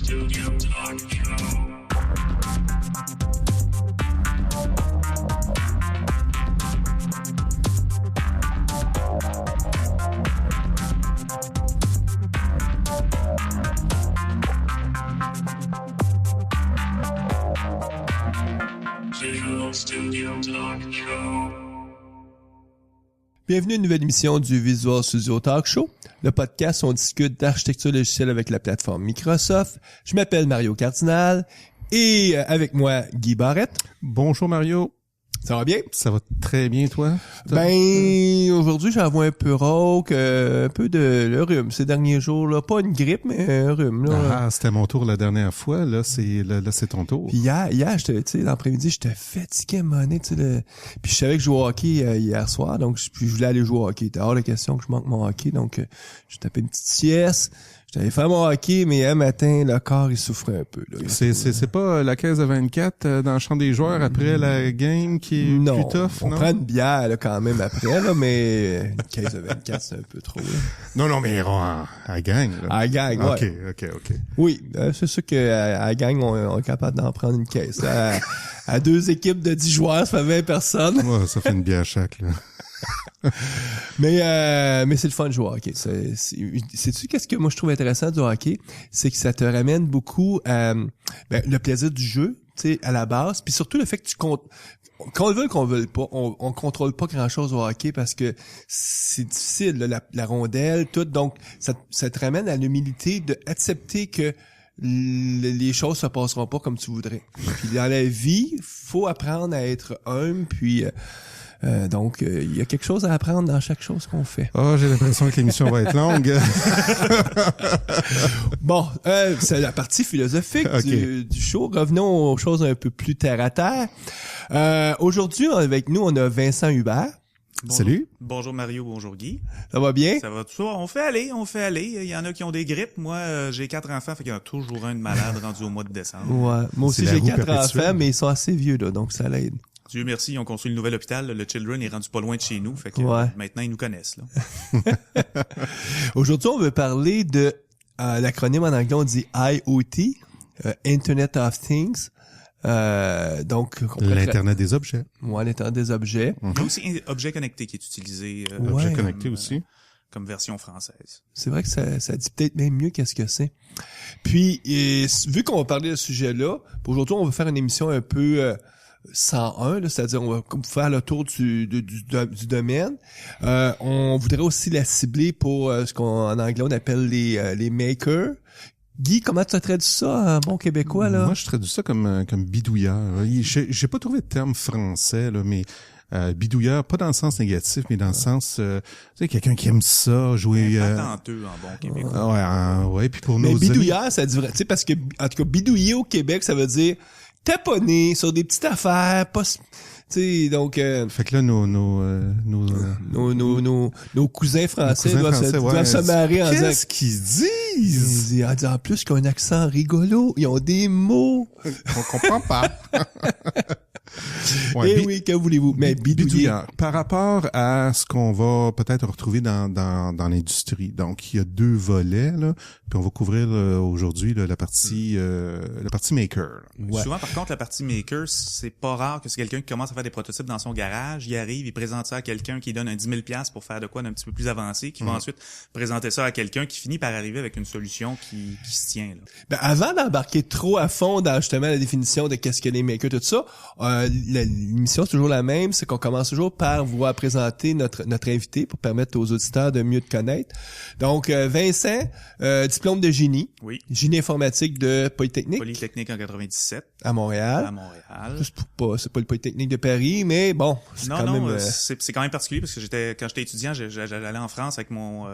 Studio Talk Show. Visual Studio Talk Show. Bienvenue à une nouvelle émission du Visual Studio Talk Show, le podcast où on discute d'architecture logicielle avec la plateforme Microsoft. Je m'appelle Mario Cardinal et avec moi Guy Barrette. Bonjour Mario. Ça va bien? Ça va très bien, toi? Ben, aujourd'hui, j'en vois un peu rauque, un peu de le rhume ces derniers jours, là. Pas une grippe, mais un rhume, là. Ah, c'était mon tour la dernière fois. Là, c'est ton tour. Puis hier, tu sais, l'après-midi, j'étais fatigué, monnaie, tu sais. Puis je savais que je jouais au hockey hier soir, donc je voulais aller jouer au hockey. C'était hors de question que je manque mon hockey, donc j'ai tapé une petite sieste. J'avais fait mon hockey, mais un matin, le corps, il souffrait un peu. Là. C'est pas la caisse de 24 dans le champ des joueurs après la game qui est non, plus tough, on non? prend une bière là, quand même après, là, mais une caisse de 24, c'est un peu trop. Là. Non, mais à gang. Là. À la gang, ouais. OK. Oui, c'est sûr qu'à la gang, on est capable d'en prendre une caisse. À deux équipes de 10 joueurs, ça fait 20 personnes. Ouais, ça fait une bière chaque, là. Mais c'est le fun de jouer au hockey. Sais-tu qu'est-ce que moi je trouve intéressant du hockey? C'est que ça te ramène beaucoup le plaisir du jeu, tu sais, à la base, puis surtout le fait que tu comptes. Qu'on le veuille pas, on contrôle pas grand-chose au hockey parce que c'est difficile, là, la rondelle, tout. Donc, ça te ramène à l'humilité d'accepter que les choses se passeront pas comme tu voudrais. Puis dans la vie, faut apprendre à être humble, puis donc, il y a quelque chose à apprendre dans chaque chose qu'on fait. Oh, j'ai l'impression que l'émission va être longue. Bon, c'est la partie philosophique Okay. du show. Revenons aux choses un peu plus terre à terre. Aujourd'hui, avec nous, on a Vincent Hubert. Bonjour. Salut. Bonjour Mario, bonjour Guy. Ça va bien? Ça va tout ça? On fait aller. Il y en a qui ont des grippes. Moi, j'ai 4 enfants, fait qu'il y en a toujours un de malade rendu au mois de décembre. Ouais. Moi aussi, C'est la j'ai roue 4 perpétuelle. enfants, mais ils sont assez vieux, là, donc ça l'aide. Dieu merci, ils ont construit le nouvel hôpital. Le Children est rendu pas loin de chez nous, fait que Ouais. maintenant ils nous connaissent. Là. Aujourd'hui, on veut parler de l'acronyme en anglais, on dit IoT, Internet of Things. Donc, L'Internet des objets. Ouais, l'Internet des objets. Il y a aussi un objet connecté qui est utilisé Ouais. Objets connectés aussi. comme version française. C'est vrai que ça dit peut-être même mieux qu'est-ce que c'est. Puis, vu qu'on va parler de ce sujet-là, pour aujourd'hui, on va faire une émission un peu 101, là, c'est-à-dire on va faire le tour du domaine. On voudrait aussi la cibler pour ce qu'en anglais on appelle les makers. Guy, comment tu as traduit ça en bon québécois, là? Moi, je traduis ça comme bidouilleur. J'ai pas trouvé de terme français, là, mais bidouilleur, pas dans le sens négatif, mais dans le sens, tu sais, quelqu'un qui aime ça, jouer... Patenteux en bon québécois. Ouais, puis pour Mais nos bidouilleur, ça dit vrai, tu sais, parce que, en tout cas, bidouiller au Québec, ça veut dire taponner sur des petites affaires, pas, tu sais, donc, Fait que là, nos cousins français cousins doivent français, se marrer en disant, qu'est-ce qu'ils disent? ils disent, en plus qu'ils ont un accent rigolo, ils ont des mots. On comprend pas. Eh oui, que voulez-vous? Mais bidouiller. Bidouilleur. Par rapport à ce qu'on va peut-être retrouver dans l'industrie. Donc, il y a 2 volets, là. Puis on va couvrir aujourd'hui là, la partie maker. Ouais. Souvent, par contre, la partie maker, c'est pas rare que c'est quelqu'un qui commence à faire des prototypes dans son garage, il arrive, il présente ça à quelqu'un qui donne un 10 000 $ pour faire de quoi d'un petit peu plus avancé, qui va ensuite présenter ça à quelqu'un qui finit par arriver avec une solution qui se tient. Là. Ben, avant d'embarquer trop à fond dans justement la définition de qu'est-ce que les makers, tout ça, l'émission c'est toujours la même, c'est qu'on commence toujours par vouloir présenter notre invité pour permettre aux auditeurs de mieux te connaître. Donc, Vincent, diplôme de génie. Oui. Génie informatique de Polytechnique Polytechnique en 97 à Montréal. à Montréal. C'est pas le Polytechnique de Paris, mais bon, c'est quand même... c'est quand même particulier parce que quand j'étais étudiant, j'allais en France avec mon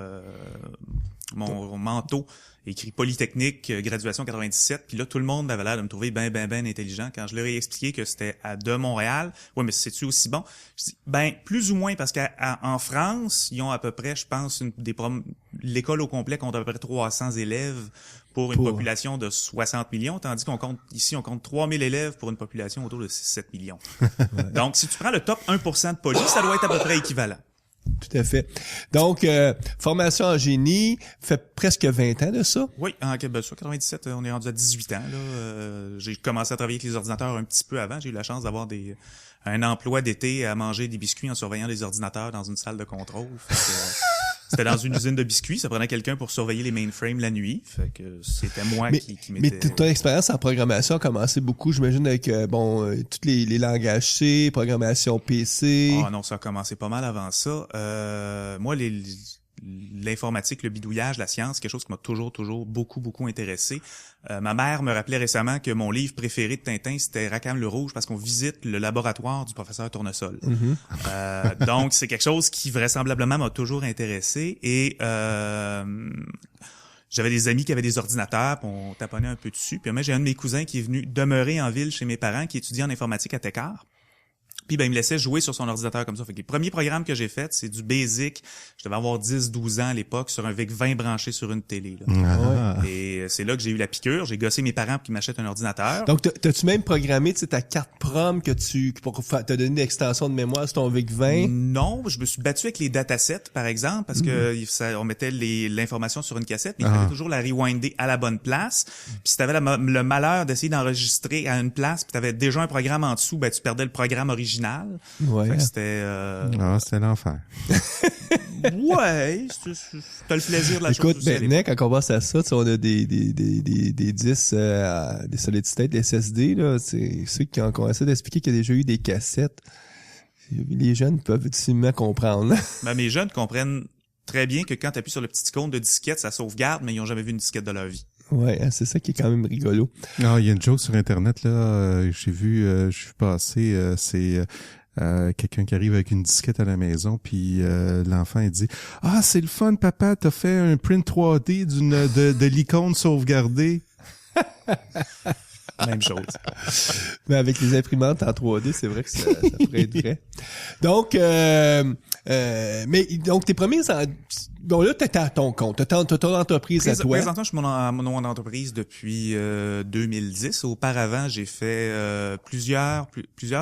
manteau écrit Polytechnique, graduation 97, puis là, tout le monde avait l'air de me trouver ben intelligent. Quand je leur ai expliqué que c'était de Montréal, ouais, mais c'est-tu aussi bon? Je dis, plus ou moins, parce qu'en France, ils ont à peu près, je pense, l'école au complet compte à peu près 300 élèves pour une population de 60 millions, tandis qu'on compte 3000 élèves pour une population autour de 7 millions. Ouais. Donc, si tu prends le top 1% de Poly, ça doit être à peu près équivalent. Tout à fait. Donc, formation en génie, fait presque 20 ans de ça. Oui, en Québec, 97, on est rendu à 18 ans. Là. J'ai commencé à travailler avec les ordinateurs un petit peu avant. J'ai eu la chance d'avoir un emploi d'été à manger des biscuits en surveillant les ordinateurs dans une salle de contrôle. Fait que, c'était dans une usine de biscuits. Ça prenait quelqu'un pour surveiller les mainframes la nuit. Fait que c'était moi qui Mais m'étais... ton expérience en programmation a commencé beaucoup, j'imagine, avec tous les langages C, programmation PC. Ah non, ça a commencé pas mal avant ça. Moi, l'informatique, le bidouillage, la science, quelque chose qui m'a toujours beaucoup intéressé. Ma mère me rappelait récemment que mon livre préféré de Tintin, c'était Rackham le Rouge, parce qu'on visite le laboratoire du professeur Tournesol. Donc, c'est quelque chose qui vraisemblablement m'a toujours intéressé. Et j'avais des amis qui avaient des ordinateurs, puis on taponnait un peu dessus. Puis moi, j'ai un de mes cousins qui est venu demeurer en ville chez mes parents, qui étudie en informatique à Técart. Puis ben il me laissait jouer sur son ordinateur comme ça. Fait que les premiers programmes que j'ai faits, c'est du basic. Je devais avoir 10-12 ans à l'époque sur un VIC-20 branché sur une télé. Là. Et c'est là que j'ai eu la piqûre. J'ai gossé mes parents pour qu'ils m'achètent un ordinateur. Donc, t'as-tu même programmé ta carte prom pour t'as donné une extension de mémoire sur ton VIC-20? Non, je me suis battu avec les datasets, par exemple, parce que on mettait l'information sur une cassette, mais il fallait toujours la rewinder à la bonne place. Puis si t'avais le malheur d'essayer d'enregistrer à une place, puis t'avais déjà un programme en dessous, ben tu perdais le programme original. Ouais. Fait que c'était... c'était l'enfer. Ouais, t'as le plaisir de la chose. Écoute, maintenant, quand on passe à ça, on a des disques, des solid state, des SSD, là, c'est ceux qui ont commencé d'expliquer qu'il y a déjà eu des cassettes. Les jeunes peuvent difficilement comprendre. Ben, mes jeunes comprennent très bien que quand tu appuies sur le petit icône de disquette, ça sauvegarde, mais ils ont jamais vu une disquette de leur vie. Ouais, c'est ça qui est quand même rigolo. Non, il y a une joke sur Internet, là, j'ai vu, je suis passé, c'est quelqu'un qui arrive avec une disquette à la maison, puis l'enfant, il dit « Ah, c'est le fun, papa, t'as fait un print 3D de l'icône sauvegardée. » Même chose. Mais avec les imprimantes en 3D, c'est vrai que ça pourrait être vrai. Donc, donc tes premiers... Bon, là, t'étais à ton compte. T'as ton entreprise à toi. Présentement, je suis mon entreprise depuis 2010. Auparavant, j'ai fait plusieurs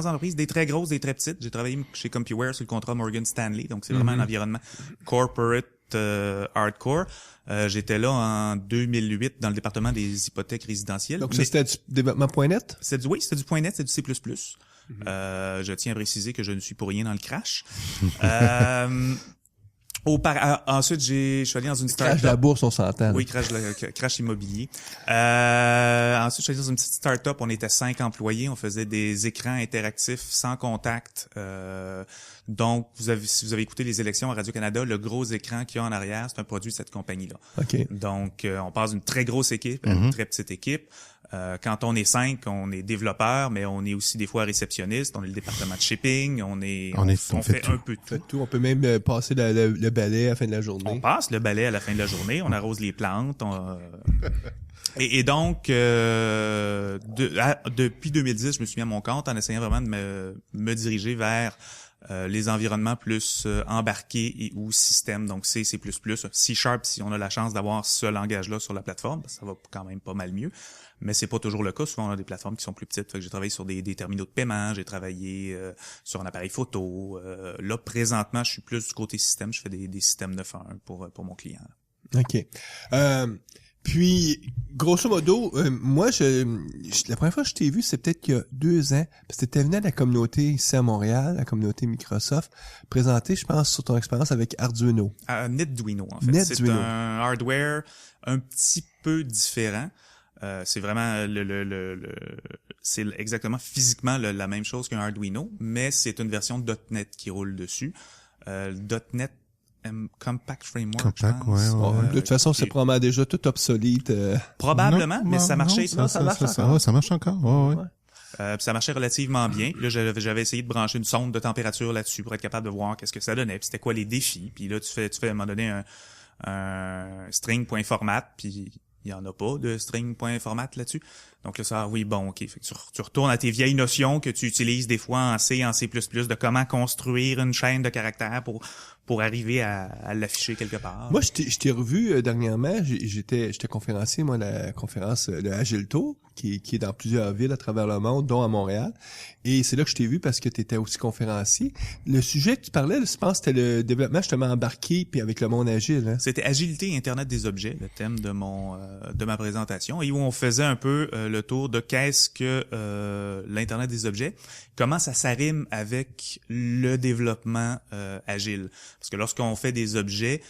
entreprises, des très grosses, des très petites. J'ai travaillé chez CompuWare sur le contrat Morgan Stanley. Donc, c'est vraiment un environnement corporate hardcore. J'étais là en 2008 dans le département des hypothèques résidentielles. Donc, ça, c'était du développement.net? C'était du .net, c'est du C++. Je tiens à préciser que je ne suis pour rien dans le crash. Ensuite, je suis allé dans une start-up. Crash de la bourse, on s'entend. Oui, crash immobilier. Ensuite, je suis allé dans une petite start-up. On était 5 employés. On faisait des écrans interactifs sans contact. Donc, si vous avez écouté les élections à Radio-Canada, le gros écran qu'il y a en arrière, c'est un produit de cette compagnie-là. Okay. Donc, on passe d'une très grosse équipe à une très petite équipe. Quand on est 5, on est développeur, mais on est aussi des fois réceptionniste. On est le département de shipping. On fait un peu tout. On peut même passer le balai à la fin de la journée. On passe le balai à la fin de la journée. On arrose les plantes. Et donc, depuis 2010, je me suis mis à mon compte en essayant vraiment de me diriger vers les environnements plus embarqués et ou systèmes. Donc, C++, C#, si on a la chance d'avoir ce langage-là sur la plateforme, ça va quand même pas mal mieux. Mais c'est pas toujours le cas. Souvent, on a des plateformes qui sont plus petites. Fait que j'ai travaillé sur des terminaux de paiement, j'ai travaillé sur un appareil photo. Là, présentement, je suis plus du côté système. Je fais des systèmes 9.1 pour mon client. OK. Puis, grosso modo, moi, la première fois que je t'ai vu, c'est peut-être qu'il y a 2 ans. Parce que t'étais venu à la communauté ici à Montréal, la communauté Microsoft, présenter, je pense, sur ton expérience avec Arduino. NetDuino, en fait. NetDuino. C'est un hardware un petit peu différent. C'est vraiment c'est exactement physiquement la même chose qu'un Arduino, mais c'est une version de .NET qui roule dessus. .NET Compact Framework, Compact, je pense. ouais. De toute façon, c'est probablement déjà tout obsolète. Probablement, mais ça marchait. Ça marche encore. Ça marche encore, ouais. Ça marchait relativement bien. Puis là, j'avais essayé de brancher une sonde de température là-dessus pour être capable de voir qu'est-ce que ça donnait, puis c'était quoi les défis. Puis là, tu fais à un moment donné un string.format, puis il y en a pas de string.format là-dessus. Donc là, ça, oui, bon, OK. Fait que tu retournes à tes vieilles notions que tu utilises des fois en C, en C++, de comment construire une chaîne de caractères pour arriver à l'afficher quelque part. Moi, je t'ai revu dernièrement. J'étais conférencier, moi, à la conférence de Agilto, qui est dans plusieurs villes à travers le monde, dont à Montréal. Et c'est là que je t'ai vu parce que tu étais aussi conférencier. Le sujet que tu parlais, je pense, c'était le développement justement embarqué puis avec le monde agile. Hein? C'était Agilité et Internet des objets, le thème de ma présentation, et où on faisait un peu le tour de qu'est-ce que l'Internet des objets, comment ça s'arrime avec le développement agile. Parce que lorsqu'on fait des objets,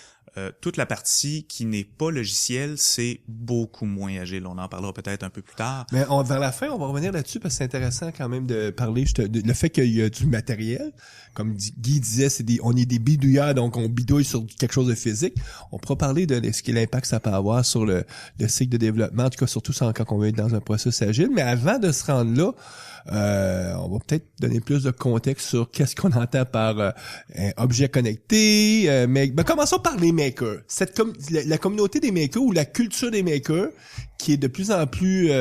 toute la partie qui n'est pas logicielle, c'est beaucoup moins agile. On en parlera peut-être un peu plus tard. Mais vers la fin, on va revenir là-dessus parce que c'est intéressant quand même de parler le fait qu'il y a du matériel. Comme Guy disait, on est des bidouilleurs, donc on bidouille sur quelque chose de physique. On pourra parler de ce qu'est l'impact que ça peut avoir sur le cycle de développement, en tout cas surtout quand on veut être dans un processus agile. Mais avant de se rendre là, on va peut-être donner plus de contexte sur qu'est-ce qu'on entend par objet connecté. Mais commençons par les makers. La communauté des makers ou la culture des makers qui est de plus en plus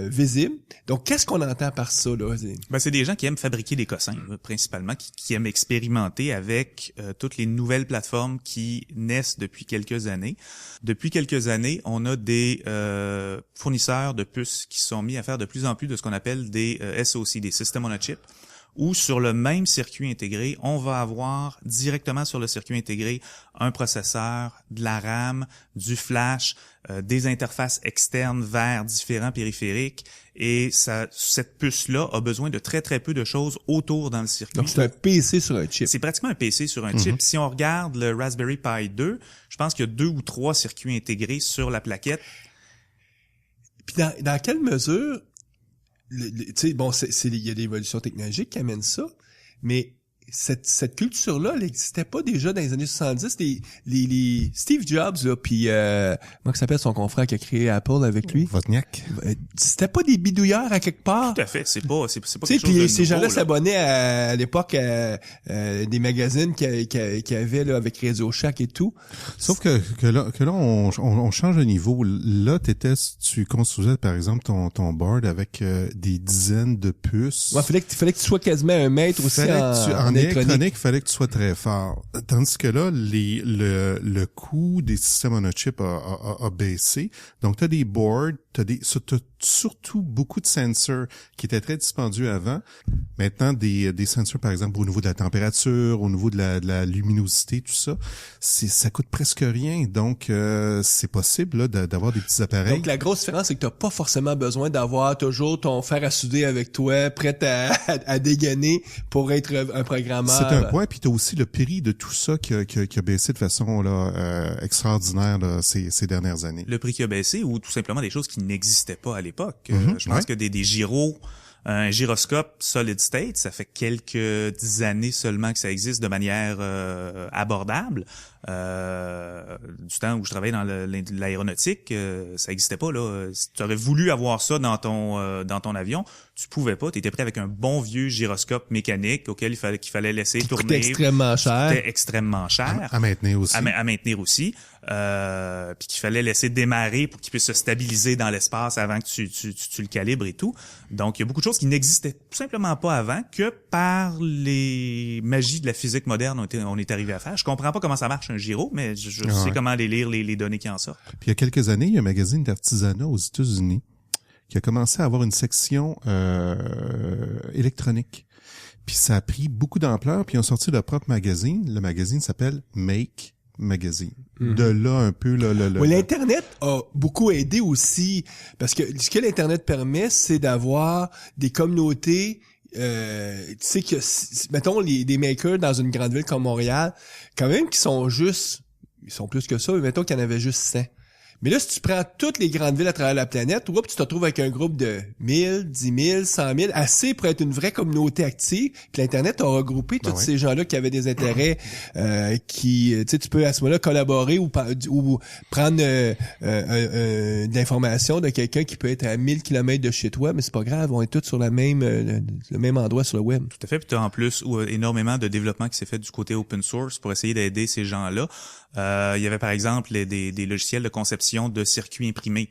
visible. Donc, qu'est-ce qu'on entend par ça, là? C'est des gens qui aiment fabriquer des cossins, principalement, qui aiment expérimenter avec toutes les nouvelles plateformes qui naissent depuis quelques années. Depuis quelques années, on a des fournisseurs de puces qui sont mis à faire de plus en plus de ce qu'on appelle des SoC, des System on a Chip, où sur le même circuit intégré, on va avoir directement sur le circuit intégré un processeur, de la RAM, du flash, des interfaces externes vers différents périphériques, et cette puce-là a besoin de très très peu de choses autour dans le circuit. Donc c'est un PC sur un chip. C'est pratiquement un PC sur un chip. Si on regarde le Raspberry Pi 2, je pense qu'il y a 2 ou 3 circuits intégrés sur la plaquette. Puis dans quelle mesure, tu sais, bon, il y a des évolutions technologiques qui amènent ça, mais cette culture-là, elle n'existait pas déjà dans les années 70. Les Steve Jobs, là, puis comment s'appelle son confrère qui a créé Apple avec lui? Wozniak. C'était pas des bidouilleurs à quelque part? Tout à fait, c'est pas quelque chose puis de nouveau. Ces gens-là s'abonnaient à l'époque des magazines qu'il y avait là, avec Radio Shack et tout. Sauf que là on change de niveau. Là, tu construisais par exemple ton board avec des dizaines de puces. Ouais, fallait que tu sois quasiment un maître aussi en électronique, fallait que tu sois très fort. Tandis que là, le coût des systèmes on a chip a baissé. Donc, tu as des boards, t'as surtout beaucoup de sensors qui étaient très dispendieux avant. Maintenant, des sensors, par exemple, au niveau de la température, au niveau de la luminosité, tout ça, ça coûte presque rien. Donc, c'est possible là, d'avoir des petits appareils. Donc, la grosse différence, c'est que t'as pas forcément besoin d'avoir toujours ton fer à souder avec toi, prêt à dégainer pour être un programmeur. C'est un point. Puis t'as aussi le prix de tout ça qui a baissé de façon là extraordinaire là, ces dernières années. Le prix qui a baissé ou tout simplement des choses qui n'existaient pas à l'époque. Je pense que des gyros, un gyroscope solid state, ça fait quelques années seulement que ça existe de manière abordable. Du temps où je travaillais dans l'aéronautique, ça existait pas là. Si tu aurais voulu avoir ça dans ton avion, tu pouvais pas. Tu étais prêt avec un bon vieux gyroscope mécanique auquel il fallait laisser tourner. Coûtait extrêmement cher. Coûtait extrêmement cher. À maintenir aussi. À maintenir aussi. Puis qu'il fallait laisser démarrer pour qu'il puisse se stabiliser dans l'espace avant que tu le calibres et tout. Donc, il y a beaucoup de choses qui n'existaient tout simplement pas avant, que par les magies de la physique moderne on est arrivé à faire. Je comprends pas comment ça marche un gyro, mais je sais comment aller lire les données qui en sortent. Puis il y a quelques années, il y a un magazine d'artisanat aux États-Unis qui a commencé à avoir une section électronique. Puis ça a pris beaucoup d'ampleur, puis ils ont sorti leur propre magazine. Le magazine s'appelle Make Magazine. De là un peu Oui, l'Internet a beaucoup aidé aussi, parce que ce que l'Internet permet, c'est d'avoir des communautés, tu sais que, mettons, des makers dans une grande ville comme Montréal, quand même ils sont plus que ça, mais mettons qu'il y en avait juste 100. Mais là, si tu prends toutes les grandes villes à travers la planète, tu te retrouves avec un groupe de 1000, 10 000, 100 000, assez pour être une vraie communauté active. Puis l'Internet a regroupé tous ces gens-là qui avaient des intérêts, tu sais, tu peux à ce moment-là collaborer ou prendre de l'information de quelqu'un qui peut être à 1000 km de chez toi, mais c'est pas grave, on est tous sur le même endroit sur le web. Tout à fait. Puis tu as en plus énormément de développement qui s'est fait du côté open source pour essayer d'aider ces gens-là. Il y avait par exemple des logiciels de conception de circuits imprimés.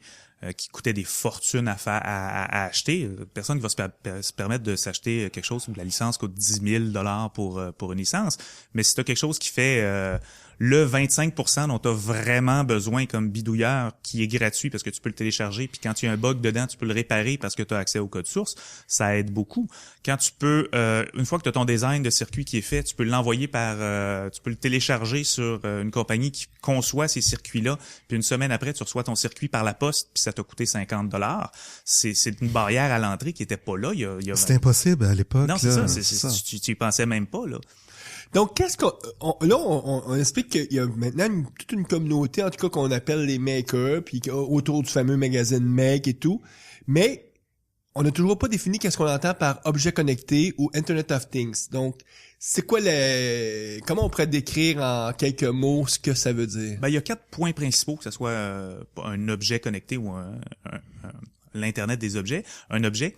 qui coûtaient des fortunes à acheter. Personne qui va se permettre de s'acheter quelque chose où la licence coûte 10 000 $ pour une licence. Mais si tu as quelque chose qui fait le 25% dont tu as vraiment besoin comme bidouilleur, qui est gratuit parce que tu peux le télécharger, puis quand il y a un bug dedans, tu peux le réparer parce que tu as accès au code source, ça aide beaucoup. Quand tu peux, une fois que tu as ton design de circuit qui est fait, tu peux l'envoyer tu peux le télécharger sur une compagnie qui conçoit ces circuits-là, puis une semaine après, tu reçois ton circuit par la poste, puis ça t'a coûté 50 $. C'est une barrière à l'entrée qui était pas là. C'était impossible à l'époque. Non, c'est là, ça. Tu y pensais même pas, là. Donc, qu'est-ce on explique qu'il y a maintenant toute une communauté, en tout cas, qu'on appelle les makers, puis autour du fameux magazine Make et tout. Mais, on n'a toujours pas défini qu'est-ce qu'on entend par objet connecté ou Internet of Things. Donc, c'est quoi comment on pourrait décrire en quelques mots ce que ça veut dire? Ben, il y a 4 points principaux, que ce soit un objet connecté ou l'Internet des objets. Un objet.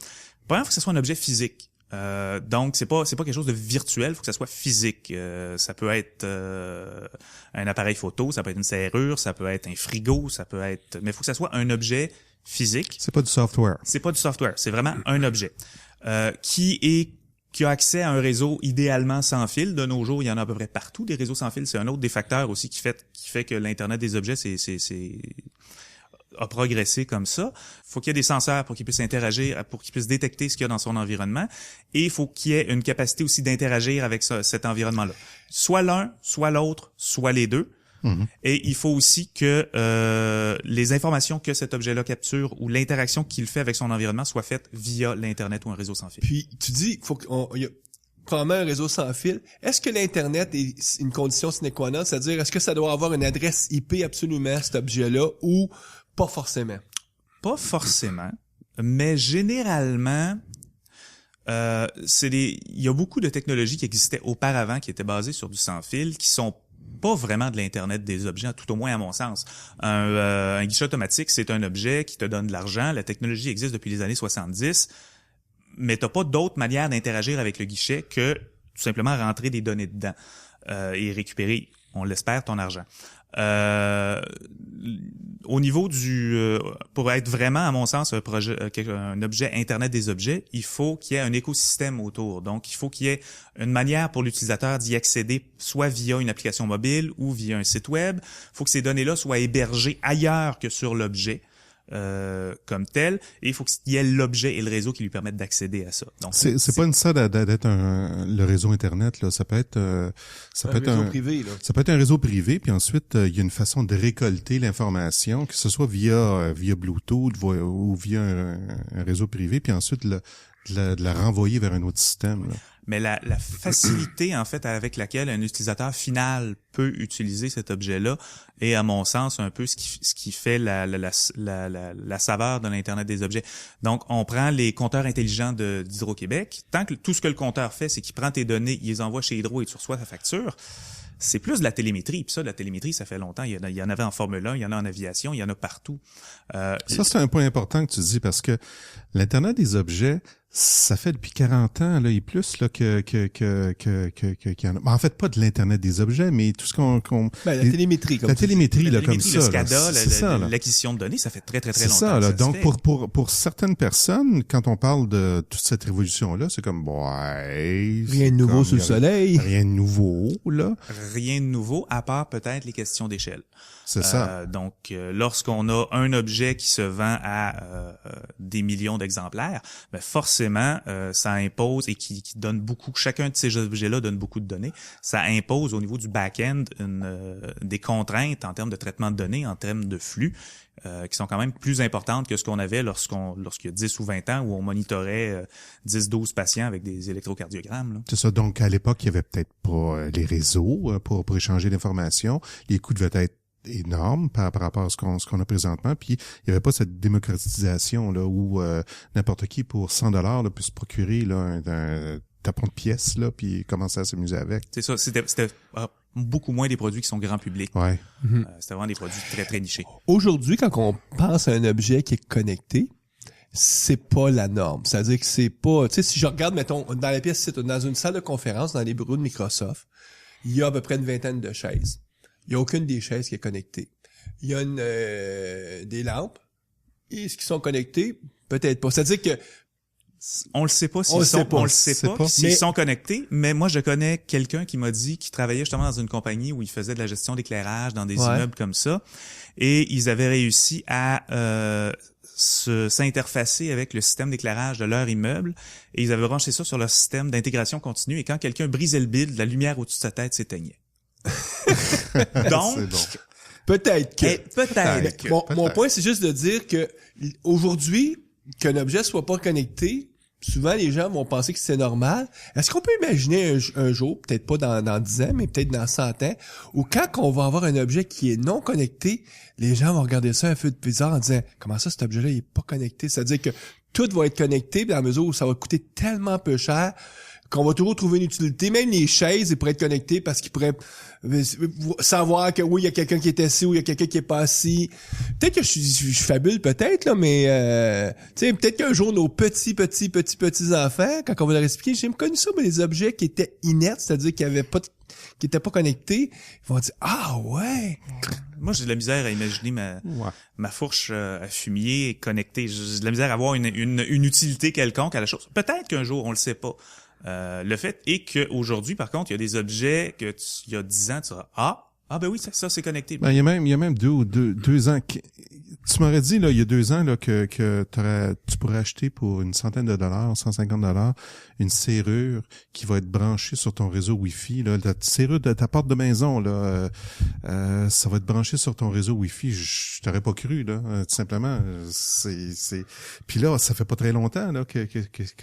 Premièrement, il faut que ce soit un objet physique. Donc c'est pas quelque chose de virtuel, il faut que ça soit physique. Ça peut être un appareil photo, ça peut être une serrure, ça peut être un frigo, mais il faut que ça soit un objet physique. C'est pas du software. C'est pas du software, c'est vraiment un objet qui a accès à un réseau idéalement sans fil. De nos jours, il y en a à peu près partout des réseaux sans fil. C'est un autre des facteurs aussi qui fait que l'Internet des objets a progressé comme ça. Faut qu'il y ait des senseurs pour qu'ils puissent interagir, pour qu'ils puissent détecter ce qu'il y a dans son environnement. Et il faut qu'il y ait une capacité aussi d'interagir avec cet environnement-là. Soit l'un, soit l'autre, soit les deux. Mm-hmm. Et il faut aussi que les informations que cet objet-là capture ou l'interaction qu'il fait avec son environnement soit faite via l'Internet ou un réseau sans fil. Puis, tu dis, il y a probablement un réseau sans fil. Est-ce que l'Internet est une condition sine qua non? C'est-à-dire, est-ce que ça doit avoir une adresse IP absolument, cet objet-là, ou pas forcément? Pas forcément, mais généralement, il y a beaucoup de technologies qui existaient auparavant, qui étaient basées sur du sans-fil, qui sont pas vraiment de l'Internet des objets, tout au moins à mon sens. Un guichet automatique, c'est un objet qui te donne de l'argent. La technologie existe depuis les années 70, mais t'as pas d'autre manière d'interagir avec le guichet que tout simplement rentrer des données dedans et récupérer, on l'espère, ton argent. Au niveau pour être vraiment, à mon sens, un objet Internet des objets, il faut qu'il y ait un écosystème autour. Donc, il faut qu'il y ait une manière pour l'utilisateur d'y accéder, soit via une application mobile ou via un site web. Il faut que ces données-là soient hébergées ailleurs que sur l'objet. Comme tel, et il faut qu'il y ait l'objet et le réseau qui lui permettent d'accéder à ça. Donc c'est pas nécessaire d'être le réseau Internet, là. Ça peut être un réseau privé, là. Ça peut être un réseau privé, puis ensuite il y a une façon de récolter l'information, que ce soit via Bluetooth ou via un réseau privé, puis ensuite de la renvoyer vers un autre système, là. Mais la facilité, en fait, avec laquelle un utilisateur final peut utiliser cet objet-là est, à mon sens, un peu ce qui fait la saveur de l'Internet des objets. Donc, on prend les compteurs intelligents d'Hydro-Québec. Tant que tout ce que le compteur fait, c'est qu'il prend tes données, il les envoie chez Hydro et tu reçois ta facture. C'est plus de la télémétrie. Puis ça, de la télémétrie, ça fait longtemps. Il y en avait en Formule 1, il y en a en aviation, il y en a partout. Ça, c'est un point important que tu dis, parce que l'Internet des objets, ça fait depuis 40 ans là et plus là qu'il y en a. En fait, pas de l'Internet des objets, mais tout ce qu'on la télémétrie, comme la télémétrie là, comme le ça. SCADA, l'acquisition de données, ça fait très très très longtemps. C'est ça là. Donc fait. pour certaines personnes, quand on parle de toute cette révolution là, c'est comme ouais, rien de nouveau sous le soleil. Rien de nouveau là. Rien de nouveau à part peut-être les questions d'échelle. C'est ça. Donc, lorsqu'on a un objet qui se vend à des millions d'exemplaires, ben forcément, ça impose et qui donne beaucoup. Chacun de ces objets-là donne beaucoup de données. Ça impose au niveau du back-end des contraintes en termes de traitement de données, en termes de flux, qui sont quand même plus importantes que ce qu'on avait lorsqu'il y a 10 ou 20 ans où on monitorait 10-12 patients avec des électrocardiogrammes. Là. C'est ça. Donc, à l'époque, il y avait peut-être pas les réseaux pour échanger l'information. Les coûts devaient être énorme par rapport à ce qu'on a présentement, puis il y avait pas cette démocratisation là où n'importe qui pour 100 $ peut se procurer là un tapon de pièces là puis commencer à s'amuser avec. C'est ça, c'était beaucoup moins des produits qui sont grand public. Ouais. C'était vraiment des produits très très nichés. Aujourd'hui, quand on pense à un objet qui est connecté, c'est pas la norme. C'est-à-dire que c'est pas, tu sais, si je regarde, mettons, dans la pièce, dans une salle de conférence, dans les bureaux de Microsoft, il y a à peu près une vingtaine de chaises. Il y a aucune des chaises qui est connectée. Il y a des lampes Est-ce qu'ils sont connectés? Peut-être pas. C'est-à-dire que On le sait pas On le sait s'ils Mais- sont connectés, mais moi je connais quelqu'un qui m'a dit qu'il travaillait justement dans une compagnie où il faisait de la gestion d'éclairage dans des Ouais. immeubles comme ça, et ils avaient réussi à s'interfacer avec le système d'éclairage de leur immeuble, et ils avaient branché ça sur leur système d'intégration continue, et quand quelqu'un brisait le bid, la lumière au-dessus de sa tête s'éteignait. Donc, C'est bon. peut-être que... peut-être que... Mon point, c'est juste de dire que aujourd'hui, qu'un objet soit pas connecté, souvent les gens vont penser que c'est normal. Est-ce qu'on peut imaginer un jour, peut-être pas dans 10 ans, mais peut-être dans 100 ans, où quand on va avoir un objet qui est non connecté, les gens vont regarder ça un peu bizarre en disant « Comment ça, cet objet-là, il est pas connecté? » C'est-à-dire que tout va être connecté dans la mesure où ça va coûter tellement peu cher qu'on va toujours trouver une utilité. Même les chaises, ils pourraient être connectés parce qu'ils pourraient savoir que oui, il y a quelqu'un qui est assis ou il y a quelqu'un qui est pas assis. Peut-être que je fabule peut-être, là, mais tu sais, peut-être qu'un jour, nos petits enfants, quand on va leur expliquer, j'ai connu ça, mais des objets qui étaient inertes, c'est-à-dire qui étaient pas connectés, ils vont dire « Ah ouais! » Moi, j'ai de la misère à imaginer ma fourche à fumier connectée. J'ai de la misère à avoir une utilité quelconque à la chose. Peut-être qu'un jour, on le sait pas. Le fait est qu'aujourd'hui, par contre, il y a des objets que il y a 10 ans, tu diras ben oui, ça c'est connecté. Ben, il y a même deux ans. Tu m'aurais dit, là, il y a 2 ans, là, que tu pourrais acheter pour une centaine de dollars, 150 $, une serrure qui va être branchée sur ton réseau Wi-Fi, là. La serrure de ta porte de maison, là, ça va être branché sur ton réseau Wi-Fi. Je t'aurais pas cru, là. Tout simplement. Puis là, ça fait pas très longtemps, là, que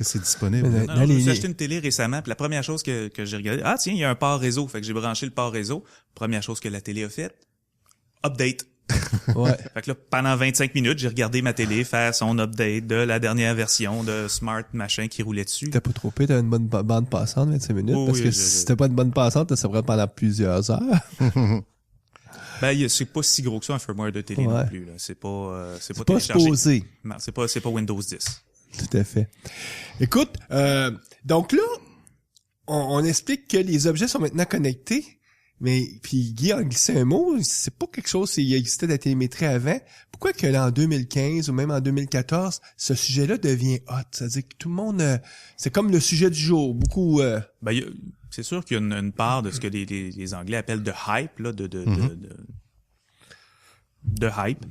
c'est disponible. Mais Non, je me suis acheté une télé récemment, puis la première chose que j'ai regardé, tiens, il y a un port réseau, fait que j'ai branché le port réseau. Première chose que la télé a faite, update. Ouais. Fait que là, pendant 25 minutes, j'ai regardé ma télé faire son update de la dernière version de Smart machin qui roulait dessus. T'as pas trop payé, t'as une bonne bande passante, 25 minutes, Oh, parce oui, que si t'as pas une bonne passante, ça prend pendant plusieurs heures. Ben, c'est pas si gros que ça, un firmware de télé Ouais. non plus, là. C'est pas Pas téléchargé. supposé. Non, c'est pas Windows 10. Tout à fait. Écoute, donc là, on explique que les objets sont maintenant connectés, mais puis Guy a glissé un mot, c'est pas quelque chose, il existait de la télémétrie avant. Pourquoi que là, en 2015 ou même en 2014, ce sujet-là devient hot? C'est-à-dire que tout le monde, c'est comme le sujet du jour. Beaucoup. Ben, c'est sûr qu'il y a une part de ce que les Anglais appellent de hype, là, de hype.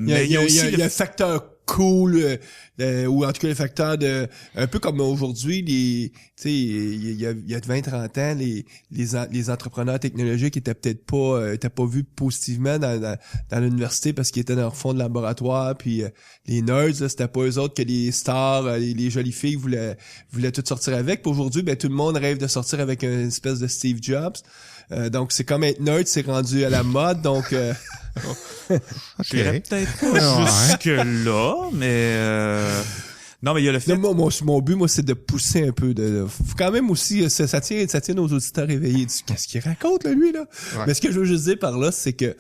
Mais il y a aussi il y a le facteur cool, ou en tout cas le facteur de, un peu comme aujourd'hui, tu sais, il y a 20-30 ans, les entrepreneurs technologiques étaient peut-être pas vus positivement dans l'université parce qu'ils étaient dans leur fond de laboratoire, puis les nerds, là, c'était pas eux autres que les stars, les jolies filles voulaient toutes sortir avec. Puis aujourd'hui, ben tout le monde rêve de sortir avec une espèce de Steve Jobs. Donc c'est comme être nerd, c'est rendu à la mode, donc Je dirais peut-être pas jusque-là, mais non, mais il y a le fait. Non, mon but, c'est de pousser un peu. Faut quand même aussi, ça tient nos auditeurs éveillés. Qu'est-ce qu'il raconte, là, lui, là? Ouais. Mais ce que je veux juste dire par là, c'est que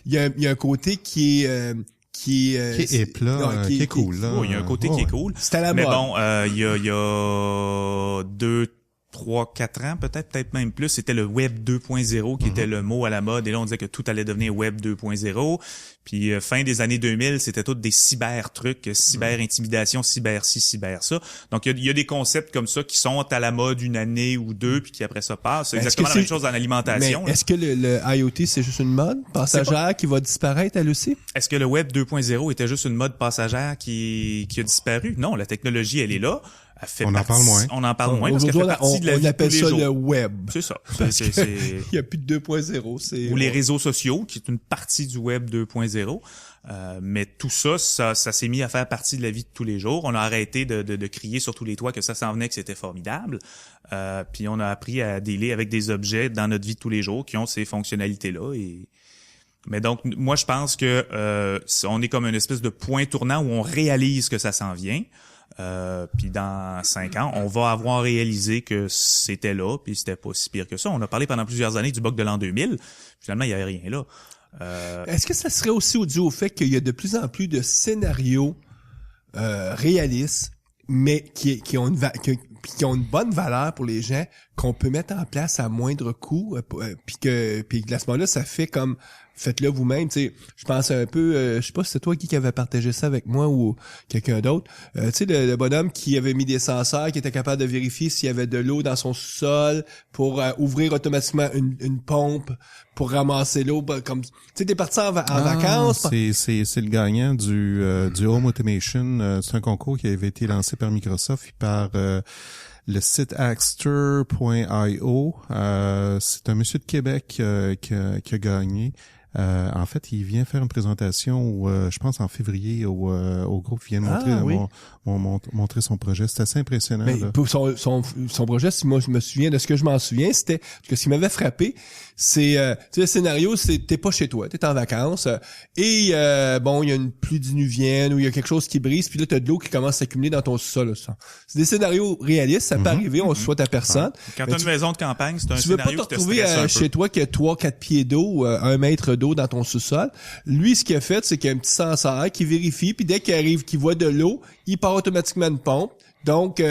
il y a un côté qui est plat, non, qui est cool, là. Il y a un côté qui est cool. C'est à la Mais mode. bon, il y a 2, 3, 4 ans, peut-être même plus, c'était le Web 2.0 qui était le mot à la mode. Et là, on disait que tout allait devenir Web 2.0. Puis fin des années 2000, c'était tout des cyber-trucs, cyber-intimidation, cyber-ci, cyber-ça. Donc, il y a des concepts comme ça qui sont à la mode une année ou deux, puis qui après ça passent. C'est Est-ce exactement que la même c'est- chose dans l'alimentation. Mais là. est-ce que le IoT, c'est juste une mode passagère qui va disparaître, elle aussi? Est-ce que le Web 2.0 était juste une mode passagère qui a disparu? Non, la technologie, elle est là. Elle fait On en partie- parle moins. On en parle moins parce qu'elle fait Aujourd'hui, partie de la on vie de appelle tous les ça jours. le web. C'est ça. Parce que C'est- il y a plus de 2.0, c'est... Ou les réseaux sociaux, qui est une partie du Web 2.0. Mais tout ça s'est mis à faire partie de la vie de tous les jours. On a arrêté de crier sur tous les toits que ça s'en venait, que c'était formidable. Puis on a appris à dealer avec des objets dans notre vie de tous les jours qui ont ces fonctionnalités-là. Mais donc, moi, je pense que on est comme une espèce de point tournant où on réalise que ça s'en vient. Puis dans 5 ans, on va avoir réalisé que c'était là, puis c'était pas si pire que ça. On a parlé pendant plusieurs années du bug de l'an 2000. Finalement, il y avait rien là. Est-ce que ça serait aussi dû au fait qu'il y a de plus en plus de scénarios réalistes, mais qui ont une bonne valeur pour les gens, qu'on peut mettre en place à moindre coût, puis à ce moment-là, ça fait comme faites-le vous-même. Tu sais, je pense un peu, je sais pas si c'est toi qui avait partagé ça avec moi ou quelqu'un d'autre. Tu sais, le bonhomme qui avait mis des senseurs, qui était capable de vérifier s'il y avait de l'eau dans son sous-sol pour ouvrir automatiquement une pompe pour ramasser l'eau. Comme, tu sais, t'es parti en vacances. C'est le gagnant du Home Automation. C'est un concours qui avait été lancé par Microsoft et par le site Axter.io. C'est un monsieur de Québec qui a gagné. En fait, il vient faire une présentation, je pense en février, au groupe. Il vient montrer son projet. C'est assez impressionnant. Mais là. pour son projet, si moi je me souviens de ce que je m'en souviens, c'était que ce qui m'avait frappé, c'est tu sais, le scénario, c'est t'es pas chez toi, t'es en vacances et bon, il y a une pluie diluvienne ou il y a quelque chose qui brise, puis là t'as de l'eau qui commence à s'accumuler dans ton sous-sol. C'est des scénarios réalistes, ça peut arriver, on le souhaite à personne. Quand t'as une maison de campagne, c'est un tu veux scénario pas qui te te retrouver stresse un peu. chez toi qui a 3-4 pieds d'eau, 1 mètre d'eau dans ton sous-sol. Lui, ce qu'il a fait, c'est qu'il y a un petit senseur qui vérifie, puis dès qu'il arrive, qu'il voit de l'eau, il part automatiquement une pompe. Donc,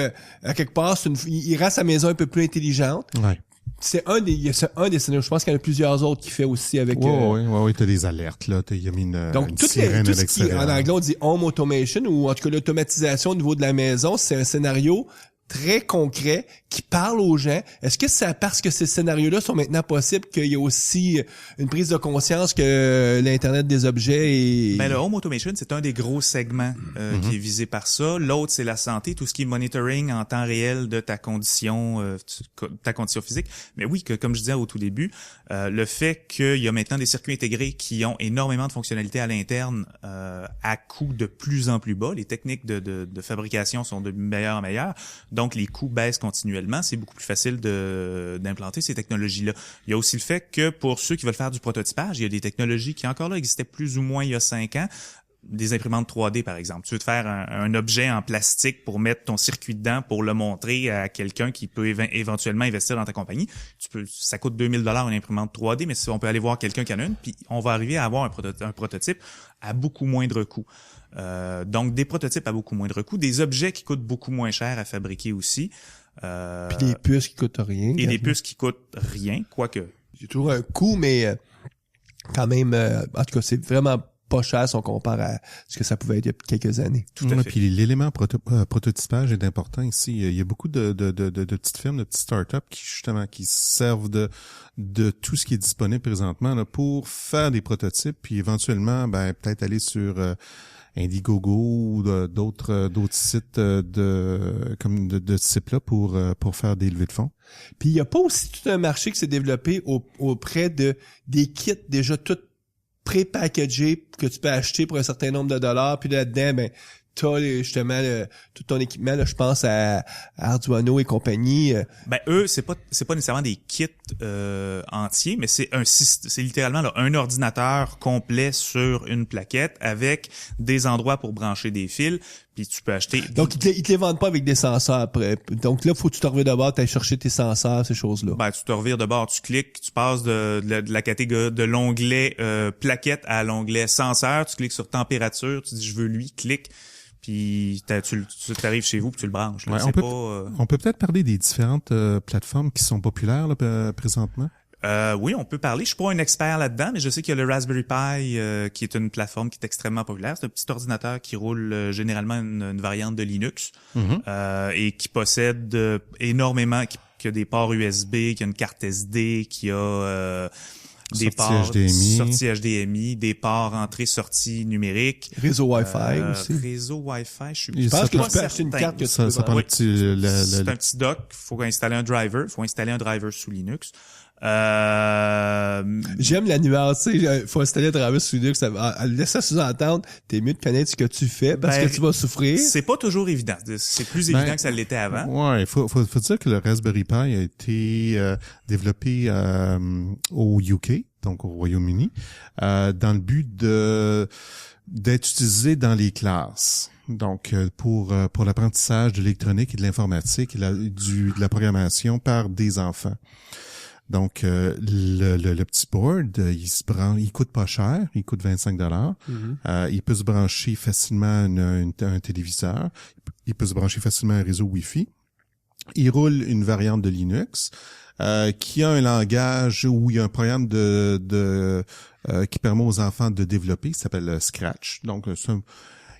à quelque part, il rend sa maison un peu plus intelligente. Ouais. C'est un des scénarios. Je pense qu'il y en a plusieurs autres qui fait aussi avec. Oui, t'as des alertes là. Il y a mis Donc une tout sirène à ce qui, l'extérieur. en anglais on dit home automation ou en tout cas l'automatisation au niveau de la maison, c'est un scénario très concret qui parle aux gens. Est-ce que c'est parce que ces scénarios-là sont maintenant possibles qu'il y a aussi une prise de conscience que l'Internet des objets est... Ben, le home automation, c'est un des gros segments qui est visé par ça. L'autre, c'est la santé, tout ce qui est monitoring en temps réel de ta condition physique. Mais oui, que comme je disais au tout début, le fait qu'il y a maintenant des circuits intégrés qui ont énormément de fonctionnalités à l'interne à coût de plus en plus bas. Les techniques de fabrication sont de meilleure en meilleure. Donc, les coûts baissent continuellement. C'est beaucoup plus facile d'implanter ces technologies-là. Il y a aussi le fait que pour ceux qui veulent faire du prototypage, il y a des technologies qui encore là existaient plus ou moins il y a 5 ans. Des imprimantes 3D, par exemple. Tu veux te faire un objet en plastique pour mettre ton circuit dedans pour le montrer à quelqu'un qui peut éventuellement investir dans ta compagnie. Ça coûte 2000 $ une imprimante 3D, mais on peut aller voir quelqu'un qui en a une, puis on va arriver à avoir un prototype à beaucoup moindre coût. Donc, des prototypes à beaucoup moindre coût, des objets qui coûtent beaucoup moins cher à fabriquer aussi. Puis des puces qui coûtent rien. Et des puces qui coûtent rien, quoique. C'est toujours un coût, mais quand même, en tout cas, c'est vraiment pas cher si on compare à ce que ça pouvait être il y a quelques années. Tout à fait. Puis l'élément prototypage est important ici. Il y a beaucoup de petites firmes, de petites startups qui servent de tout ce qui est disponible présentement là, pour faire des prototypes, puis éventuellement, peut-être aller sur Indiegogo ou d'autres sites de ce type-là pour faire des levées de fonds. Puis il y a pas aussi tout un marché qui s'est développé auprès de des kits déjà tout pré-packagés que tu peux acheter pour un certain nombre de dollars, puis là-dedans, t'as justement tout ton équipement, là, je pense à Arduino et compagnie. Eux, c'est pas nécessairement des kits entiers, mais c'est littéralement là, un ordinateur complet sur une plaquette avec des endroits pour brancher des fils, puis tu peux acheter. Donc ils te les vendent pas avec des senseurs après. Donc là, faut que tu te revires de bord, t'ailles chercher tes senseurs, ces choses-là. Tu te revires de bord, tu cliques, tu passes de la catégorie de l'onglet plaquette à l'onglet senseur, tu cliques sur température, tu dis je veux lui, clique. Puis tu t'arrives chez vous puis tu le branches. Là. Ouais, on peut peut-être parler des différentes plateformes qui sont populaires là, présentement. Oui, on peut parler. Je suis pas un expert là-dedans, mais je sais qu'il y a le Raspberry Pi qui est une plateforme qui est extrêmement populaire. C'est un petit ordinateur qui roule généralement une variante de Linux et qui possède énormément, qui a des ports USB, qui a une carte SD, qui a des ports sortie HDMI, des ports entrée-sortie numérique. Réseau Wi-Fi aussi. Réseau Wi-Fi, je pense que tu peux acheter une carte que tu peux ça prend c'est un petit dock, il faut installer un driver, sous Linux. J'aime la nuance, tu sais, faut installer un driver sous Linux, laisse ça sous-entendre, t'es mieux de connaître ce que tu fais parce que tu vas souffrir. C'est pas toujours évident. C'est plus évident que ça l'était avant. Ouais, faut dire que le Raspberry Pi a été développé au UK, donc au Royaume-Uni, dans le but d'être utilisé dans les classes. Donc pour l'apprentissage de l'électronique et de l'informatique et de la programmation par des enfants. Donc le petit board, il coûte pas cher, il coûte 25 $. Il peut se brancher facilement à un téléviseur, il peut se brancher facilement à un réseau Wi-Fi. il roule une variante de Linux qui a un langage où il y a un programme qui permet aux enfants de développer, qui s'appelle Scratch. Donc,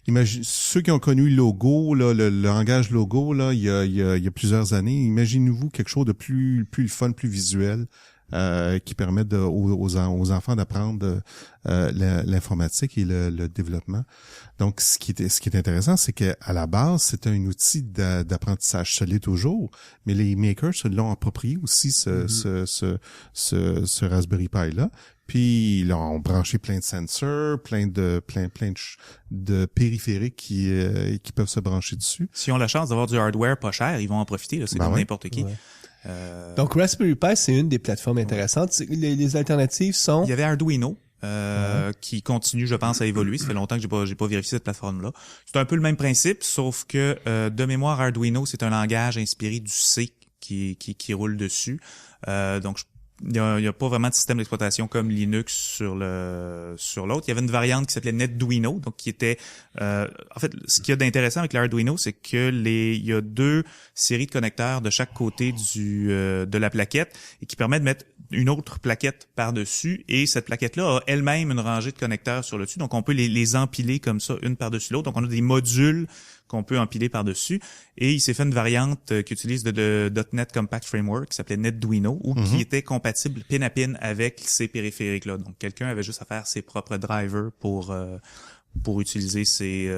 imagine ceux qui ont connu Logo, là, le langage Logo, là, il y a plusieurs années. Imaginez-vous quelque chose de plus fun, plus visuel, qui permet aux enfants d'apprendre l'informatique et le développement. Donc, ce qui est intéressant, c'est qu'à la base, c'est un outil d'apprentissage solide toujours, mais les makers se l'ont approprié aussi ce Raspberry Pi là. Puis ils ont branché plein de sensors, plein de périphériques qui peuvent se brancher dessus. S'ils ont la chance d'avoir du hardware pas cher, ils vont en profiter, là, c'est comme n'importe qui. Ouais. Donc Raspberry Pi, c'est une des plateformes intéressantes. Les alternatives sont... Il y avait Arduino. Qui continue, je pense, à évoluer. Ça fait longtemps que j'ai pas vérifié cette plateforme-là. C'est un peu le même principe, sauf que de mémoire, Arduino, c'est un langage inspiré du C qui roule dessus. Donc, il y a pas vraiment de système d'exploitation comme Linux sur l'autre. Il y avait une variante qui s'appelait NetDuino, donc qui était en fait, ce qu'il y a d'intéressant avec l'Arduino, c'est que il y a 2 séries de connecteurs de chaque côté de la plaquette et qui permet de mettre une autre plaquette par-dessus, et cette plaquette-là a elle-même une rangée de connecteurs sur le dessus, donc on peut les empiler comme ça, une par-dessus l'autre. Donc on a des modules qu'on peut empiler par-dessus, et il s'est fait une variante qui utilise de .NET Compact Framework qui s'appelait NetDuino, ou qui était compatible pin à pin avec ces périphériques-là. Donc quelqu'un avait juste à faire ses propres drivers pour utiliser ces...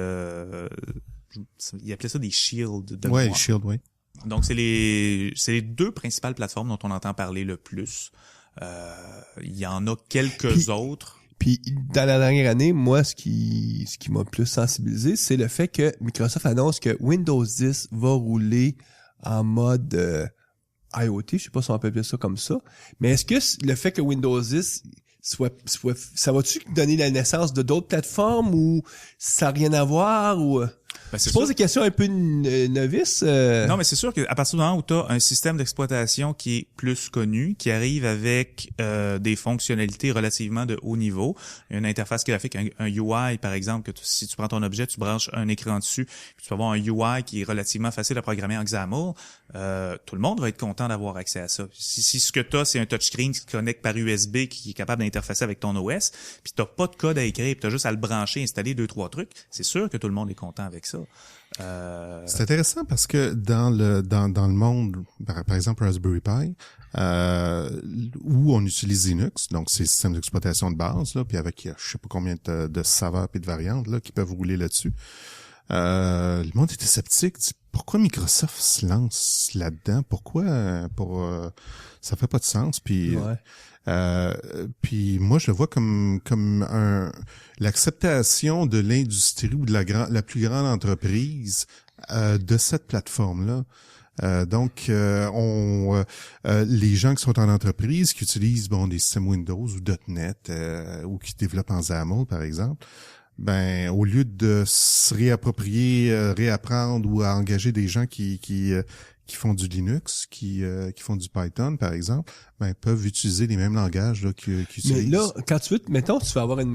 il appelait ça des shields de Ouais, mémoire. Shield, oui. Donc c'est les 2 principales plateformes dont on entend parler le plus. Il y en a quelques autres. Puis dans la dernière année, moi, ce qui m'a plus sensibilisé, c'est le fait que Microsoft annonce que Windows 10 va rouler en mode IoT. Je sais pas si on peut appeler ça comme ça. Mais est-ce que le fait que Windows 10 ça va-tu donner la naissance de d'autres plateformes, ou ça n'a rien à voir, ou... Je pose des questions un peu novices. Non, mais c'est sûr qu'à partir du moment où tu as un système d'exploitation qui est plus connu, qui arrive avec des fonctionnalités relativement de haut niveau, une interface graphique, un UI par exemple, que si tu prends ton objet, tu branches un écran dessus, puis tu vas avoir un UI qui est relativement facile à programmer en XAML, tout le monde va être content d'avoir accès à ça. Si ce que tu as, c'est un touchscreen qui se connecte par USB, qui est capable d'interfacer avec ton OS, puis tu n'as pas de code à écrire, puis tu as juste à le brancher, installer 2-3 trucs, c'est sûr que tout le monde est content avec ça. C'est intéressant parce que dans le monde, par exemple Raspberry Pi, où on utilise Linux, donc c'est le système d'exploitation de base, là, puis avec je sais pas combien de saveurs et de variantes là qui peuvent rouler là-dessus. Le monde était sceptique, dit pourquoi Microsoft se lance là-dedans, pourquoi ça fait pas de sens, puis puis moi je le vois comme l'acceptation de l'industrie ou de la plus grande entreprise de cette plateforme là. Donc les gens qui sont en entreprise, qui utilisent des systèmes Windows ou .NET ou qui développent en XAML par exemple, ben au lieu de se réapproprier, réapprendre ou à engager des gens qui font du Linux, qui font du Python, par exemple, ben, peuvent utiliser les mêmes langages là, qu'ils utilisent. Mais là, quand mettons, tu vas avoir un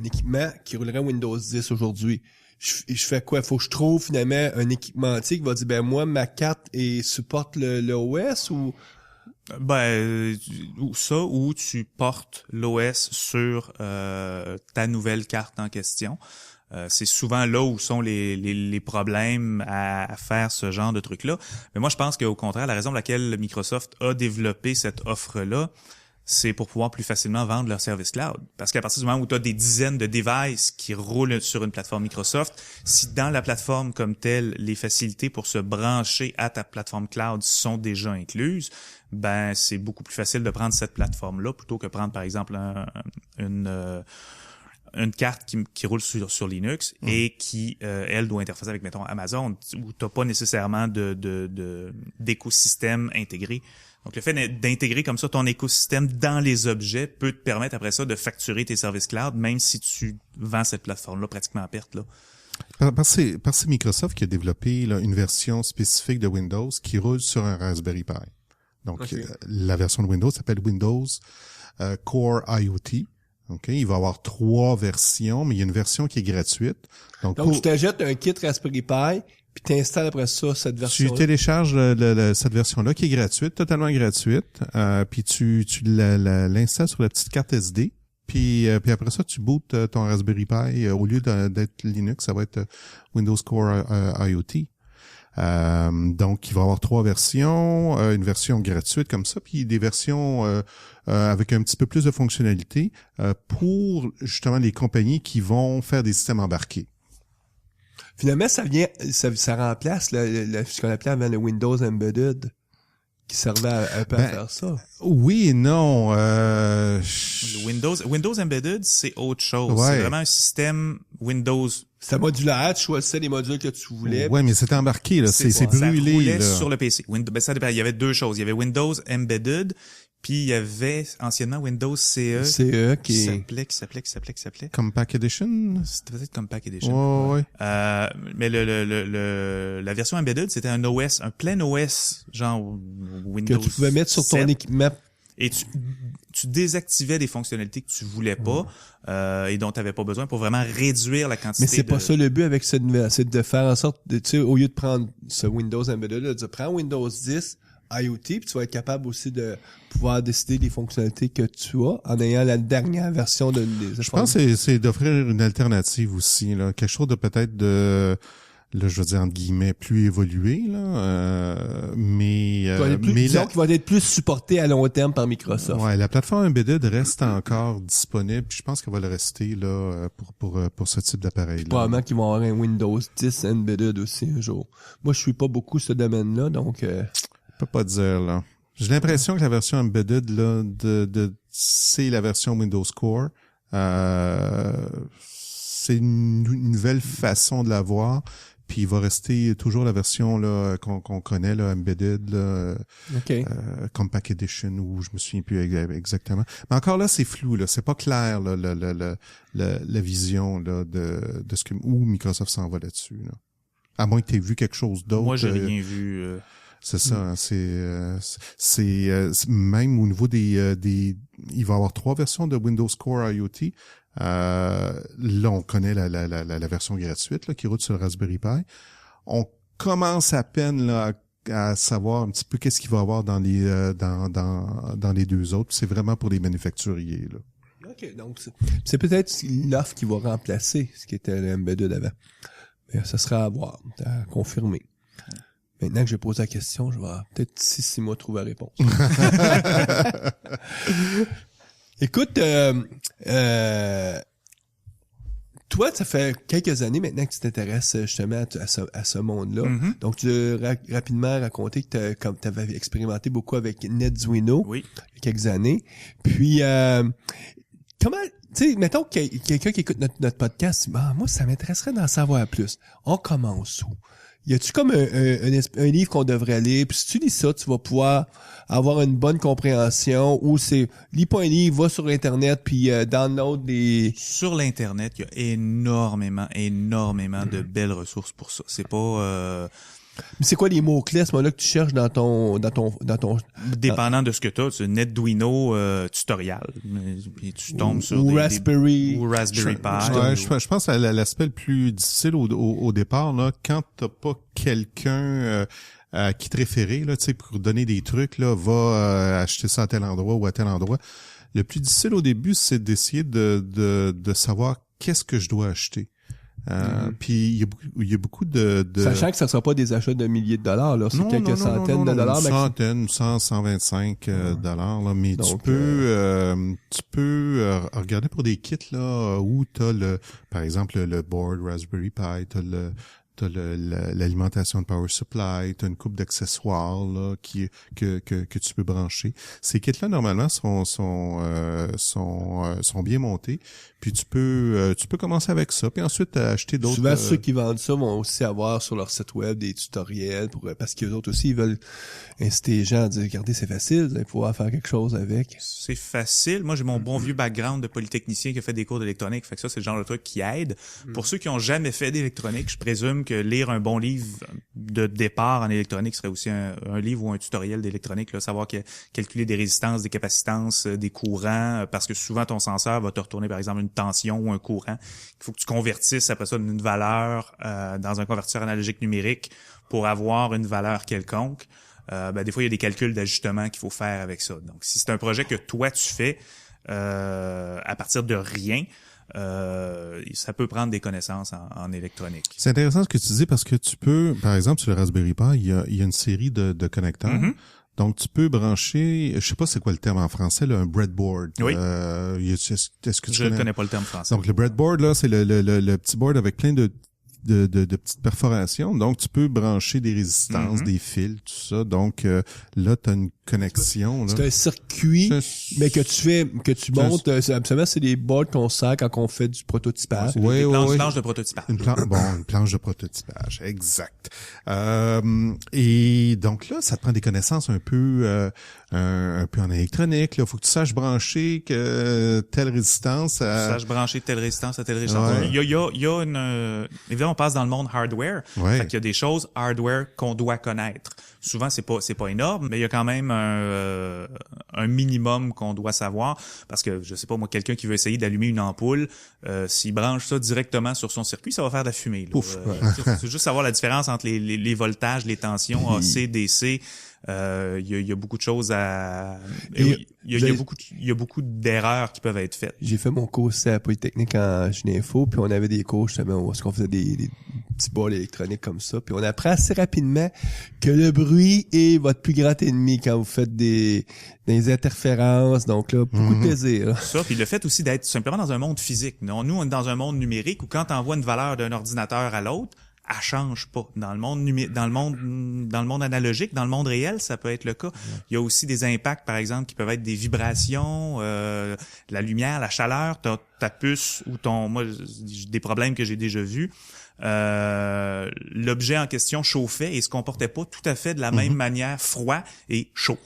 équipement qui roulerait Windows 10 aujourd'hui. Je fais quoi? Faut que je trouve finalement un équipementier qui va dire, ben moi, ma carte supporte le OS, ou... Ou tu portes l'OS sur ta nouvelle carte en question. C'est souvent là où sont les problèmes à faire ce genre de truc-là. Mais moi, je pense qu'au contraire, la raison pour laquelle Microsoft a développé cette offre-là, c'est pour pouvoir plus facilement vendre leur service cloud. Parce qu'à partir du moment où tu as des dizaines de devices qui roulent sur une plateforme Microsoft, si dans la plateforme comme telle, les facilités pour se brancher à ta plateforme cloud sont déjà incluses, ben c'est beaucoup plus facile de prendre cette plateforme-là plutôt que prendre, par exemple, une carte qui roule sur Linux et qui, elle, doit interfacer avec, mettons, Amazon, où t'as pas nécessairement d'écosystème intégré. Donc, le fait d'intégrer comme ça ton écosystème dans les objets peut te permettre après ça de facturer tes services cloud, même si tu vends cette plateforme-là pratiquement à perte, là. C'est Microsoft qui a développé là, une version spécifique de Windows qui roule sur un Raspberry Pi. Donc, la version de Windows s'appelle Windows Core IoT. OK, il va y avoir 3 versions, mais il y a une version qui est gratuite. Donc tu t'achètes un kit Raspberry Pi Puis t'installes après ça cette version. Tu télécharges cette version-là qui est gratuite, totalement gratuite. Puis tu l'installes sur la petite carte SD. Puis après ça, tu bootes ton Raspberry Pi. Au lieu d'être Linux, ça va être Windows Core IoT. Donc, il va y avoir 3 versions, une version gratuite comme ça, puis des versions avec un petit peu plus de fonctionnalités pour justement les compagnies qui vont faire des systèmes embarqués. Finalement, ça remplace ce qu'on appelait avant le Windows Embedded, qui servait un peu à faire ça. Oui et non. Le Windows Embedded, c'est autre chose. Ouais. C'est vraiment un système Windows. C'était modulaire, tu choisissais les modules que tu voulais. Ouais, mais c'était embarqué, là. C'est Ça brûlé, roulait là. sur le PC. Ça dépend. Il y avait 2 choses. Il y avait Windows Embedded, puis il y avait anciennement Windows CE. CE qui qui s'appelait. Compact Edition? C'était peut-être Compact Edition. Ouais. Mais la version Embedded, c'était un OS, un plein OS, genre Windows. que tu pouvais mettre sur ton 7. équipement. Et tu désactivais des fonctionnalités que tu voulais pas et dont tu n'avais pas besoin pour vraiment réduire la quantité. Mais c'est pas ça le but avec cette nouvelle, c'est de faire en sorte de, tu sais, au lieu de prendre ce Windows Embedded, là, de prendre Windows 10 IoT, puis tu vas être capable aussi de pouvoir décider des fonctionnalités que tu as en ayant la dernière version de des. Je pense que c'est d'offrir une alternative aussi, là. Quelque chose de peut-être là, je veux dire, entre guillemets, plus évolué, là, disons qu'il va être plus supporté à long terme par Microsoft. Ouais, la plateforme Embedded reste encore disponible. Je pense qu'elle va le rester, là, pour ce type d'appareil-là. Probablement qu'ils vont avoir un Windows 10 Embedded aussi un jour. Moi, je suis pas beaucoup ce domaine-là, donc... Je peux pas dire, là. J'ai l'impression que la version Embedded, là, c'est la version Windows Core. C'est une nouvelle façon de la voir. Puis il va rester toujours la version là qu'on connaît, là, Embedded, là, Compact Edition, ou je me souviens plus exactement. Mais encore là, c'est flou, là, c'est pas clair, là, la vision là de ce que où Microsoft s'en va là-dessus, là. À moins que tu aies vu quelque chose d'autre. Moi, j'ai rien vu. C'est ça, hein, c'est même au niveau des il va y avoir 3 versions de Windows Core IoT. Là, on connaît la version gratuite là, qui roule sur le Raspberry Pi. On commence à peine là à savoir un petit peu qu'est-ce qu'il va y avoir dans les dans les 2 autres. C'est vraiment pour les manufacturiers, là. OK, donc c'est peut-être l'offre qui va remplacer ce qui était l'Embedded avant. Mais ça sera à voir, à confirmer. Maintenant que j'ai posé la question, je vais peut-être 6 mois trouver la réponse. Écoute, toi, ça fait quelques années maintenant que tu t'intéresses justement à ce monde-là. Mm-hmm. Donc, tu as rapidement raconté que tu avais expérimenté beaucoup avec NetDuino il y a quelques années. Puis, comment... Tu sais, mettons que quelqu'un qui écoute notre podcast, moi, ça m'intéresserait d'en savoir plus. On commence où? Y a-tu comme un livre qu'on devrait lire? Puis si tu lis ça, tu vas pouvoir avoir une bonne compréhension. Ou c'est, lis pas un livre, va sur Internet, puis download des... Sur l'Internet, il y a énormément de belles ressources pour ça. C'est pas... Mais c'est quoi les mots-clés à ce moment-là que tu cherches dans ton... Dépendant de ce que tu as, c'est NetDuino tutorial. Puis tu tombes sur ou ou Raspberry Pi. Ouais, je pense à l'aspect le plus difficile au départ, là, quand t'as pas quelqu'un à qui te référer, là, tu sais, pour donner des trucs, là, va acheter ça à tel endroit ou à tel endroit. Le plus difficile au début, c'est d'essayer de savoir qu'est-ce que je dois acheter. Puis il y a beaucoup de... Sachant que ça sera pas des achats de milliers de dollars, là, c'est quelques centaines de dollars. Centaines, 125 dollars, là, mais donc, tu peux regarder pour des kits là où t'as par exemple le board Raspberry Pi, t'as l'alimentation de power supply, t'as une coupe d'accessoires là que tu peux brancher. Ces kits-là normalement sont bien montés. Puis tu peux commencer avec ça, puis ensuite acheter d'autres. Souvent ceux qui vendent ça vont aussi avoir sur leur site web des tutoriels parce qu'eux autres aussi ils veulent inciter les gens à dire regardez, c'est facile, vous allez pouvoir faire quelque chose avec. C'est facile. Moi j'ai mon bon vieux background de polytechnicien qui a fait des cours d'électronique, fait que ça c'est le genre de truc qui aide. Pour ceux qui ont jamais fait d'électronique, je présume j'assume que lire un bon livre de départ en électronique serait aussi un livre ou un tutoriel d'électronique, là, savoir calculer des résistances, des capacitances, des courants, parce que souvent ton senseur va te retourner par exemple une tension ou un courant qu'il faut que tu convertisses après ça une valeur dans un convertisseur analogique numérique pour avoir une valeur quelconque. Des fois il y a des calculs d'ajustement qu'il faut faire avec ça. Donc si c'est un projet que toi tu fais à partir de rien, ça peut prendre des connaissances en électronique. C'est intéressant ce que tu dis parce que tu peux, par exemple, sur le Raspberry Pi, il y a une série de connecteurs. Mm-hmm. Donc, tu peux brancher, je sais pas c'est quoi le terme en français, là, un breadboard. Oui. Est-ce que tu Je ne connais pas le terme français. Donc, le breadboard, là, c'est le petit board avec plein de petites perforations. Donc, tu peux brancher des résistances, des fils, tout ça. Donc, là, tu as une connexion. C'est un circuit, mais que tu montes. Absolument, c'est des boards qu'on sert quand on fait du prototypage. Des planches de prototypage. Une planche de prototypage, exact. Et donc là, ça te prend des connaissances un peu en électronique. Là, faut que tu saches brancher que telle résistance. Sache brancher telle résistance à telle résistance. Ouais. Il y a une évidemment on passe dans le monde hardware. Ouais. Fait qu'il y a des choses hardware qu'on doit connaître. Souvent c'est pas énorme, mais il y a quand même un minimum qu'on doit savoir parce que je sais pas moi quelqu'un qui veut essayer d'allumer une ampoule, s'il branche ça directement sur son circuit, ça va faire de la fumée. Pouf. C'est juste savoir la différence entre les voltages, les tensions AC, DC. Il y a beaucoup de choses à il y a beaucoup d'erreurs qui peuvent être faites. J'ai fait mon cours aussi à Polytechnique en génie info, puis on avait des cours justement où on faisait des petits bols électroniques comme ça, puis on apprend assez rapidement que le bruit est votre plus grand ennemi quand vous faites des interférences, donc là beaucoup de plaisir. Ça, puis le fait aussi d'être simplement dans un monde physique. Nous, on est dans un monde numérique où quand tu envoies une valeur d'un ordinateur à l'autre, elle change pas. Dans le monde analogique, dans le monde réel, ça peut être le cas. Il y a aussi des impacts, par exemple, qui peuvent être des vibrations, la lumière, la chaleur, ta puce ou des problèmes que j'ai déjà vus. L'objet en question chauffait et se comportait pas tout à fait de la même manière froid et chaud.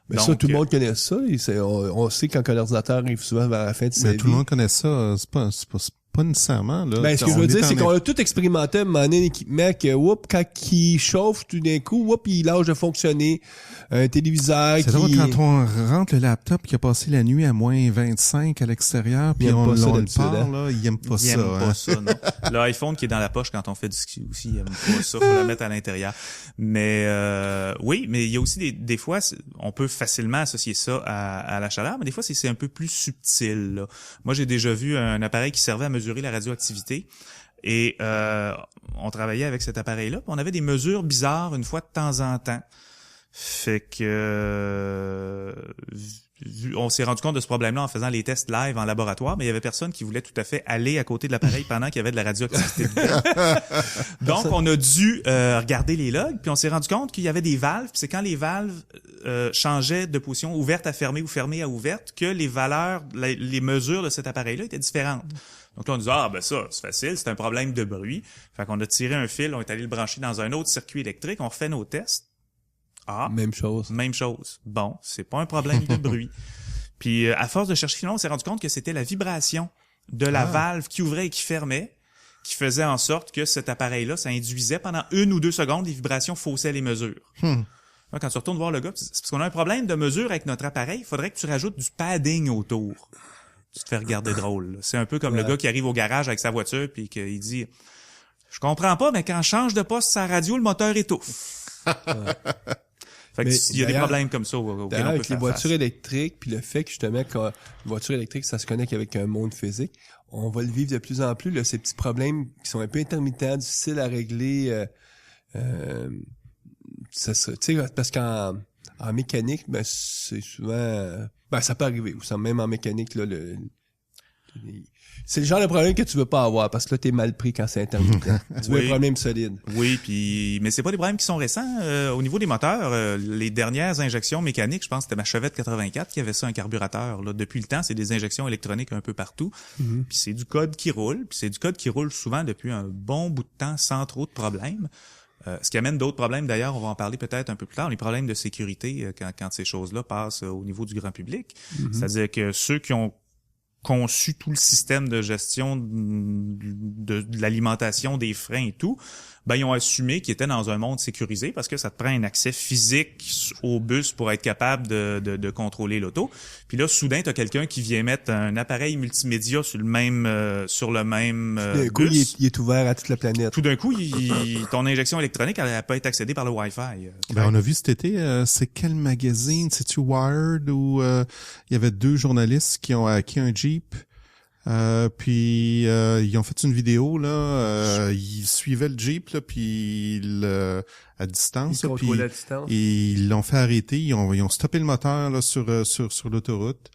Mais donc, ça, tout le monde connaît ça. On sait quand un ordinateur arrive souvent vers la fin de sa vie. Tout le monde connaît ça. C'est pas nécessairement, là. Ben, ce que je veux dire, c'est qu'on a tout expérimenté à un moment donné, un équipement que, quand il chauffe tout d'un coup, il lâche de fonctionner. Un téléviseur c'est drôle quand on rentre le laptop qui a passé la nuit à moins 25 à l'extérieur, puis on le part, là, il aime pas ça. Il aime pas ça, non. L'iPhone qui est dans la poche quand on fait du ski aussi, il aime pas ça, faut la mettre à l'intérieur. Mais oui, mais il y a aussi des fois, on peut facilement associer ça à la chaleur, mais des fois c'est un peu plus subtil, là. Moi, j'ai déjà vu un appareil qui servait à mesurer la radioactivité. Et on travaillait avec cet appareil-là, puis on avait des mesures bizarres une fois de temps en temps. Fait que on s'est rendu compte de ce problème-là en faisant les tests live en laboratoire, mais il y avait personne qui voulait tout à fait aller à côté de l'appareil pendant qu'il y avait de la radioactivité dedans. Donc, on a dû regarder les logs, puis on s'est rendu compte qu'il y avait des valves, puis c'est quand les valves changeaient de position ouverte à fermée ou fermée à ouverte que les valeurs, les mesures de cet appareil-là étaient différentes. Donc là, on disait, ça, c'est facile, c'est un problème de bruit. Fait qu'on a tiré un fil, on est allé le brancher dans un autre circuit électrique, on refait nos tests. Même chose. Bon, c'est pas un problème de bruit. Puis à force de chercher, finalement, on s'est rendu compte que c'était la vibration de la valve qui ouvrait et qui fermait qui faisait en sorte que cet appareil-là, ça induisait pendant 1 ou 2 secondes, les vibrations faussaient les mesures. Là, quand tu retournes voir le gars, c'est parce qu'on a un problème de mesure avec notre appareil, il faudrait que tu rajoutes du padding autour. Tu te fais regarder drôle. Là. C'est un peu comme le gars qui arrive au garage avec sa voiture puis qu'il dit « Je comprends pas, mais quand je change de poste sa radio, le moteur étouffe. » Fait que il y a des problèmes comme ça auxquels on peut avec faire les voitures face. électriques, puis le fait que justement, quand une voiture électrique, ça se connecte avec un monde physique, on va le vivre de plus en plus, là, ces petits problèmes qui sont un peu intermittents, difficiles à régler. Ça serait, tu sais, parce qu'en mécanique, ben c'est souvent, ça peut arriver. Ou ça, même en mécanique, là, c'est le genre de problème que tu veux pas avoir parce que là t'es mal pris quand c'est intermittent. Tu veux un problème solide. Oui, puis mais c'est pas des problèmes qui sont récents. Au niveau des moteurs, les dernières injections mécaniques, je pense que c'était ma Chevette 84 qui avait ça un carburateur. Là, depuis le temps, c'est des injections électroniques un peu partout. Puis c'est du code qui roule. Puis c'est du code qui roule souvent depuis un bon bout de temps sans trop de problèmes. Ce qui amène d'autres problèmes, d'ailleurs, on va en parler peut-être un peu plus tard, les problèmes de sécurité quand ces choses-là passent au niveau du grand public. C'est-à-dire que ceux qui ont conçu tout le système de gestion de l'alimentation, des freins et tout, ben ils ont assumé qu'ils étaient dans un monde sécurisé parce que ça te prend un accès physique au bus pour être capable de contrôler l'auto. Puis là, soudain, t'as quelqu'un qui vient mettre un appareil multimédia sur le même D'un coup, bus. il est ouvert à toute la planète. Tout d'un coup, ton injection électronique, elle peut être accédée par le Wi-Fi. Ben, on a vu cet été, c'est quel magazine? C'est-tu Wired où il y avait 2 journalistes qui ont hacké un Jeep? Puis ils ont fait une vidéo là, ils suivaient le Jeep là, puis à distance, Il là, puis contrôle la distance. et ils l'ont fait arrêter, ils ont stoppé le moteur là sur l'autoroute.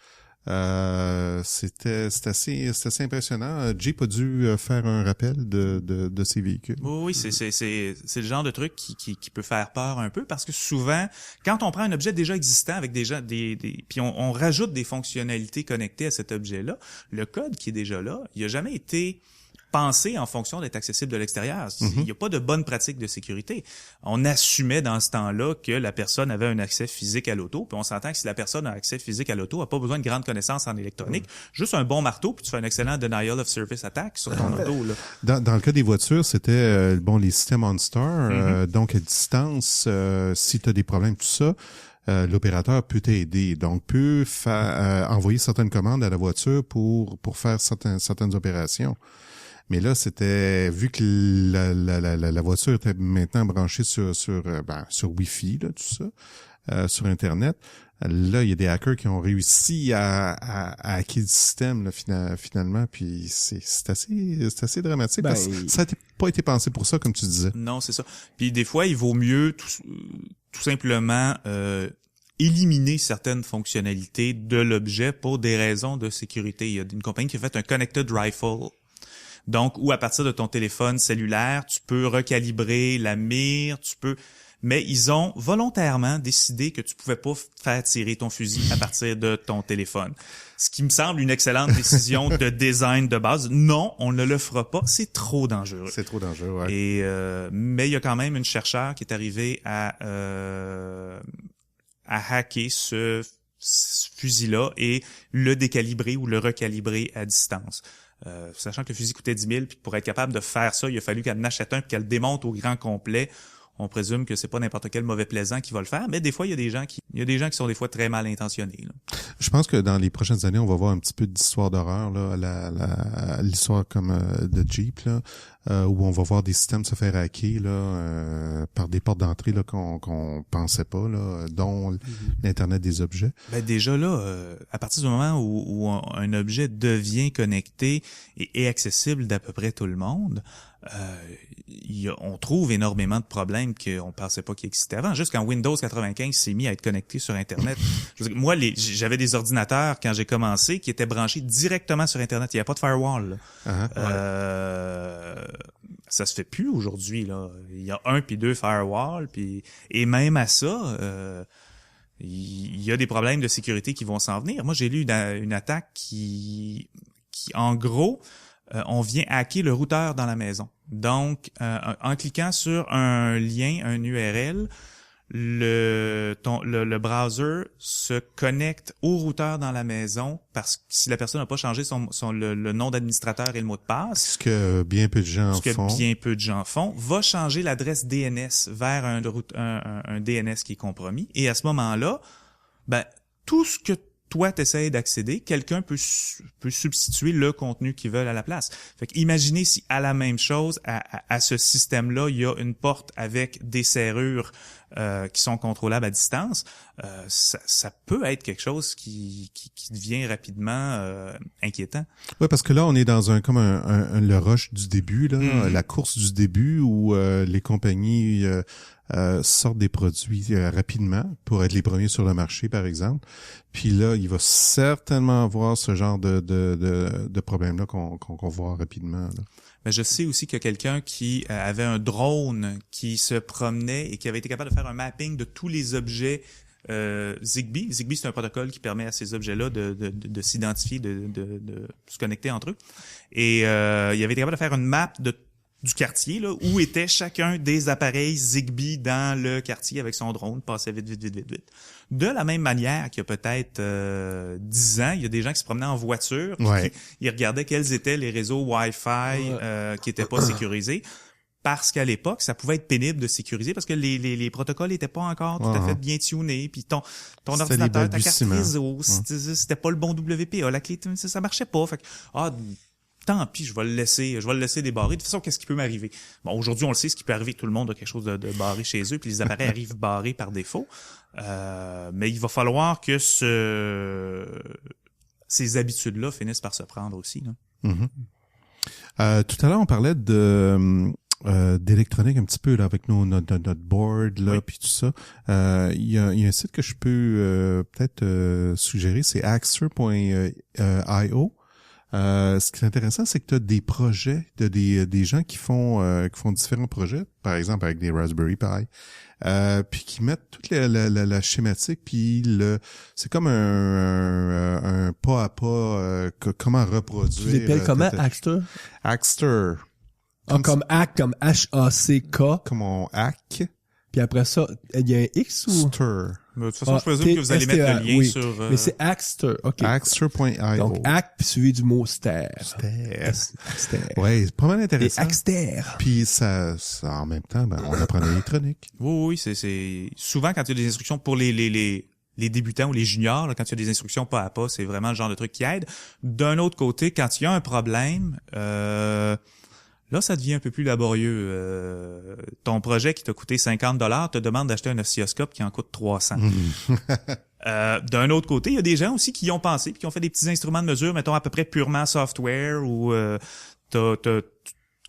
C'était assez impressionnant. Jeep a dû faire un rappel de ses véhicules. Oui, c'est le genre de truc qui peut faire peur un peu parce que souvent, quand on prend un objet déjà existant avec puis on rajoute des fonctionnalités connectées à cet objet-là, le code qui est déjà là, il a jamais été pensé en fonction d'être accessible de l'extérieur. Il n'y a pas de bonne pratique de sécurité. On assumait dans ce temps-là que la personne avait un accès physique à l'auto, puis on s'entend que si la personne a accès physique à l'auto, elle n'a pas besoin de grandes connaissances en électronique, juste un bon marteau, puis tu fais un excellent denial of service attack sur ton auto. Là. Dans le cas des voitures, c'était les systèmes OnStar, donc à distance, si tu as des problèmes, tout ça, l'opérateur peut t'aider, donc peut envoyer certaines commandes à la voiture pour faire certaines opérations. Mais là, c'était vu que la voiture était maintenant branchée sur Wi-Fi, là, tout ça, sur Internet. Là, il y a des hackers qui ont réussi à hacker le système là, finalement, puis c'est assez dramatique. Ben, parce que ça n'a pas été pensé pour ça, comme tu disais. Non, c'est ça. Puis des fois, il vaut mieux tout simplement éliminer certaines fonctionnalités de l'objet pour des raisons de sécurité. Il y a une compagnie qui a fait un connected rifle. Donc, où à partir de ton téléphone cellulaire, tu peux recalibrer la mire, mais ils ont volontairement décidé que tu pouvais pas faire tirer ton fusil à partir de ton téléphone. Ce qui me semble une excellente décision de design de base. Non, on ne le fera pas. C'est trop dangereux. C'est trop dangereux, ouais. Et mais il y a quand même une chercheure qui est arrivée à hacker ce fusil-là et le décalibrer ou le recalibrer à distance. Sachant que le fusil coûtait 10 000, puis pour être capable de faire ça, il a fallu qu'elle en achète un puis qu'elle le démonte au grand complet. On présume que c'est pas n'importe quel mauvais plaisant qui va le faire, mais des fois, il y a des gens qui sont des fois très mal intentionnés, là. Je pense que dans les prochaines années, on va voir un petit peu d'histoire d'horreur, là, l'histoire comme de Jeep, là, où on va voir des systèmes se faire hacker là, par des portes d'entrée là qu'on pensait pas, là, dont l'Internet des objets. Ben déjà là, à partir du moment où un objet devient connecté et est accessible d'à peu près tout le monde, on trouve énormément de problèmes qu'on pensait pas qu'ils existaient avant. Juste quand Windows 95 s'est mis à être connecté sur Internet. Moi, j'avais des ordinateurs quand j'ai commencé qui étaient branchés directement sur Internet. Il n'y a pas de firewall. Ça se fait plus aujourd'hui, là. Il y a 1 puis 2 firewalls, et même à ça, il y a des problèmes de sécurité qui vont s'en venir. Moi, j'ai lu une attaque qui en gros, on vient hacker le routeur dans la maison. Donc, en cliquant sur un lien, un URL, le browser se connecte au routeur dans la maison parce que si la personne n'a pas changé le nom d'administrateur et le mot de passe, ce que bien peu de gens font, va changer l'adresse DNS vers un DNS qui est compromis. Et à ce moment-là, ben tout ce que toi t'essayes d'accéder, quelqu'un peut substituer le contenu qu'ils veulent à la place. Fait que imaginez si à la même chose, à ce système-là, il y a une porte avec des serrures qui sont contrôlables à distance, ça peut être quelque chose qui devient rapidement inquiétant. Ouais, parce que là on est dans le rush du début là, la course du début où les compagnies sortent des produits rapidement pour être les premiers sur le marché, par exemple. Puis là, il va certainement avoir ce genre de problème-là qu'on voit rapidement, là. Mais je sais aussi qu'il y a quelqu'un qui avait un drone qui se promenait et qui avait été capable de faire un mapping de tous les objets Zigbee. Zigbee, c'est un protocole qui permet à ces objets-là de s'identifier, de se connecter entre eux. Et il avait été capable de faire une map du quartier, là, où était chacun des appareils Zigbee dans le quartier avec son drone, passait vite. De la même manière qu'il y a peut-être 10 ans, il y a des gens qui se promenaient en voiture, puis ils regardaient quels étaient les réseaux Wi-Fi qui étaient pas sécurisés. parce qu'à l'époque, ça pouvait être pénible de sécuriser parce que les protocoles n'étaient pas encore tout à fait bien tunés, puis ton C'était ordinateur, des ta carte balbutiements. réseau, c'était pas le bon WPA, la clé, ça marchait pas. Fait que, tant pis, je vais le laisser débarrer. De toute façon, qu'est-ce qui peut m'arriver? Bon, aujourd'hui, on le sait, ce qui peut arriver, tout le monde a quelque chose de barré chez eux, puis les appareils arrivent barrés par défaut. Mais il va falloir que ces habitudes-là finissent par se prendre aussi, là. Mm-hmm. Tout à l'heure, on parlait d'électronique un petit peu là avec notre board là puis tout ça. Il y a un site que je peux peut-être suggérer, c'est Axter.io. Ce qui est intéressant, c'est que tu as des projets de des gens qui font différents projets, par exemple avec des Raspberry Pi, puis qui mettent toute la schématique, puis c'est comme un pas à pas comment reproduire. Tu l'appelles comment, Axter? Axter. Comme hack, comme H-A-C-K. Comme on hack. Puis après ça, il y a un X ou? Stir. Mais de toute façon, je présume que vous allez mettre le lien oui. sur... Mais c'est Axter, OK. Axter.io. Donc, hack, puis suivi du mot ster. Axter. Ouais, c'est pas mal Et intéressant. Axter. Puis ça, en même temps, on apprend l'électronique. Oui, c'est souvent quand il y a des instructions pour les débutants ou les juniors, là, quand il y a des instructions pas à pas, c'est vraiment le genre de truc qui aide. D'un autre côté, quand il y a un problème, là, ça devient un peu plus laborieux. Ton projet qui t'a coûté $50 te demande d'acheter un oscilloscope qui en coûte 300. D'un autre côté, il y a des gens aussi qui y ont pensé puis qui ont fait des petits instruments de mesure, mettons à peu près purement software ou t'as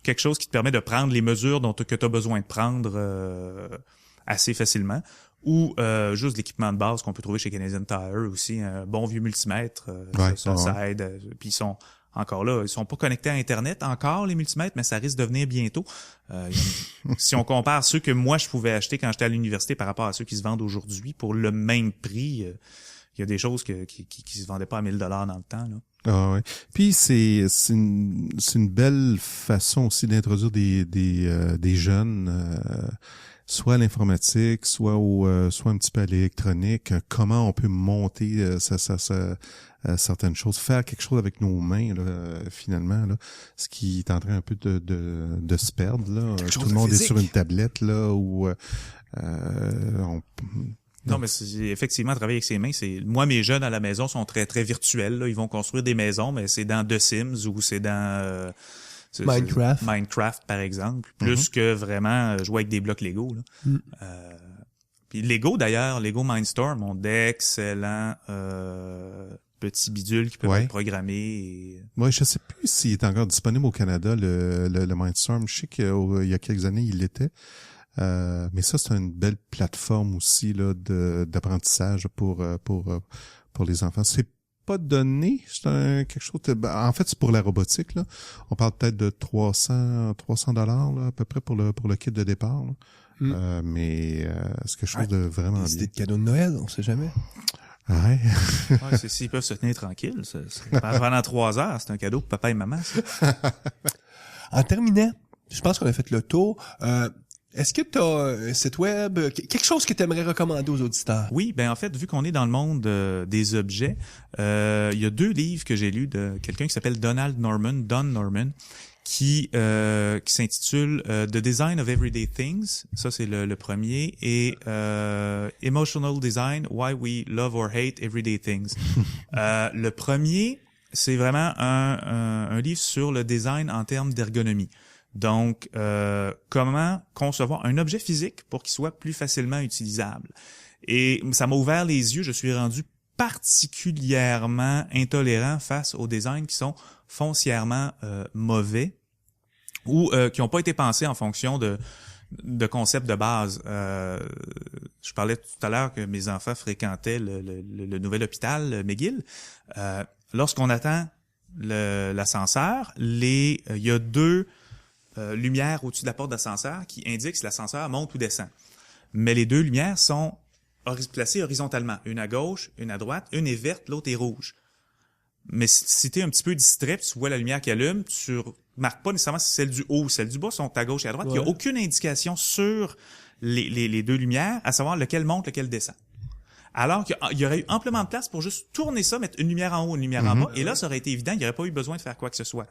quelque chose qui te permet de prendre les mesures que tu as besoin de prendre assez facilement. Ou juste l'équipement de base qu'on peut trouver chez Canadian Tire aussi, un bon vieux multimètre, ça aide. Puis ils sont encore là, ils sont pas connectés à Internet encore, les multimètres, mais ça risque de venir bientôt. Si on compare ceux que moi je pouvais acheter quand j'étais à l'université par rapport à ceux qui se vendent aujourd'hui pour le même prix, il y a des choses qui se vendaient pas à $1000 dans le temps, là. Ah ouais. Puis c'est une belle façon aussi d'introduire des jeunes soit à l'informatique, soit un petit peu à l'électronique, comment on peut monter certaines choses, faire quelque chose avec nos mains là, finalement là, ce qui est en train un peu de se perdre là. Tout le monde est sur une tablette là où Non, mais effectivement, travailler avec ses mains, moi, mes jeunes à la maison sont très, très virtuels, là. Ils vont construire des maisons, mais c'est dans The Sims ou c'est dans Minecraft, par exemple, plus que vraiment jouer avec des blocs Lego, là. Puis Lego, d'ailleurs, Lego Mindstorm ont d'excellents petits bidules qui peuvent être programmés. Ouais, je sais plus s'il est encore disponible au Canada, le Mindstorm. Je sais qu'il y a quelques années, il l'était. Mais ça, c'est une belle plateforme aussi là d'apprentissage pour les enfants. C'est pas donné, c'est quelque chose en fait, c'est pour la robotique là. On parle peut-être de $300 là à peu près pour le kit de départ. Là. Mais c'est quelque chose de vraiment bien. C'est des cadeaux de Noël, on sait jamais. Ouais. S'ils peuvent se tenir tranquilles, pendant 3 heures, c'est un cadeau pour papa et maman. Ça. En terminant, je pense qu'on a fait le tour. Est-ce que tu as un site web, quelque chose que tu aimerais recommander aux auditeurs? Oui, en fait, vu qu'on est dans le monde des objets, il y a 2 livres que j'ai lus de quelqu'un qui s'appelle Don Norman, qui s'intitule The Design of Everyday Things. Ça, c'est le premier. Et Emotional Design, Why We Love or Hate Everyday Things. Le premier, c'est vraiment un livre sur le design en termes d'ergonomie. Donc, comment concevoir un objet physique pour qu'il soit plus facilement utilisable. Et ça m'a ouvert les yeux. Je suis rendu particulièrement intolérant face aux designs qui sont foncièrement mauvais ou qui n'ont pas été pensés en fonction de concepts de base. Je parlais tout à l'heure que mes enfants fréquentaient le nouvel hôpital McGill. Lorsqu'on attend l'ascenseur, il y a 2 lumières au-dessus de la porte d'ascenseur qui indiquent si l'ascenseur monte ou descend. Mais les 2 lumières sont placées horizontalement. Une à gauche, une à droite. Une est verte, l'autre est rouge. Mais si tu es un petit peu distrait, puis tu vois la lumière qui allume, tu remarques pas nécessairement si celle du haut ou celle du bas sont à gauche et à droite. Il n'y a aucune indication sur les 2 lumières, à savoir lequel monte, lequel descend. Alors qu'il y aurait eu amplement de place pour juste tourner ça, mettre une lumière en haut, une lumière en bas, et là, ça aurait été évident, il n'y aurait pas eu besoin de faire quoi que ce soit.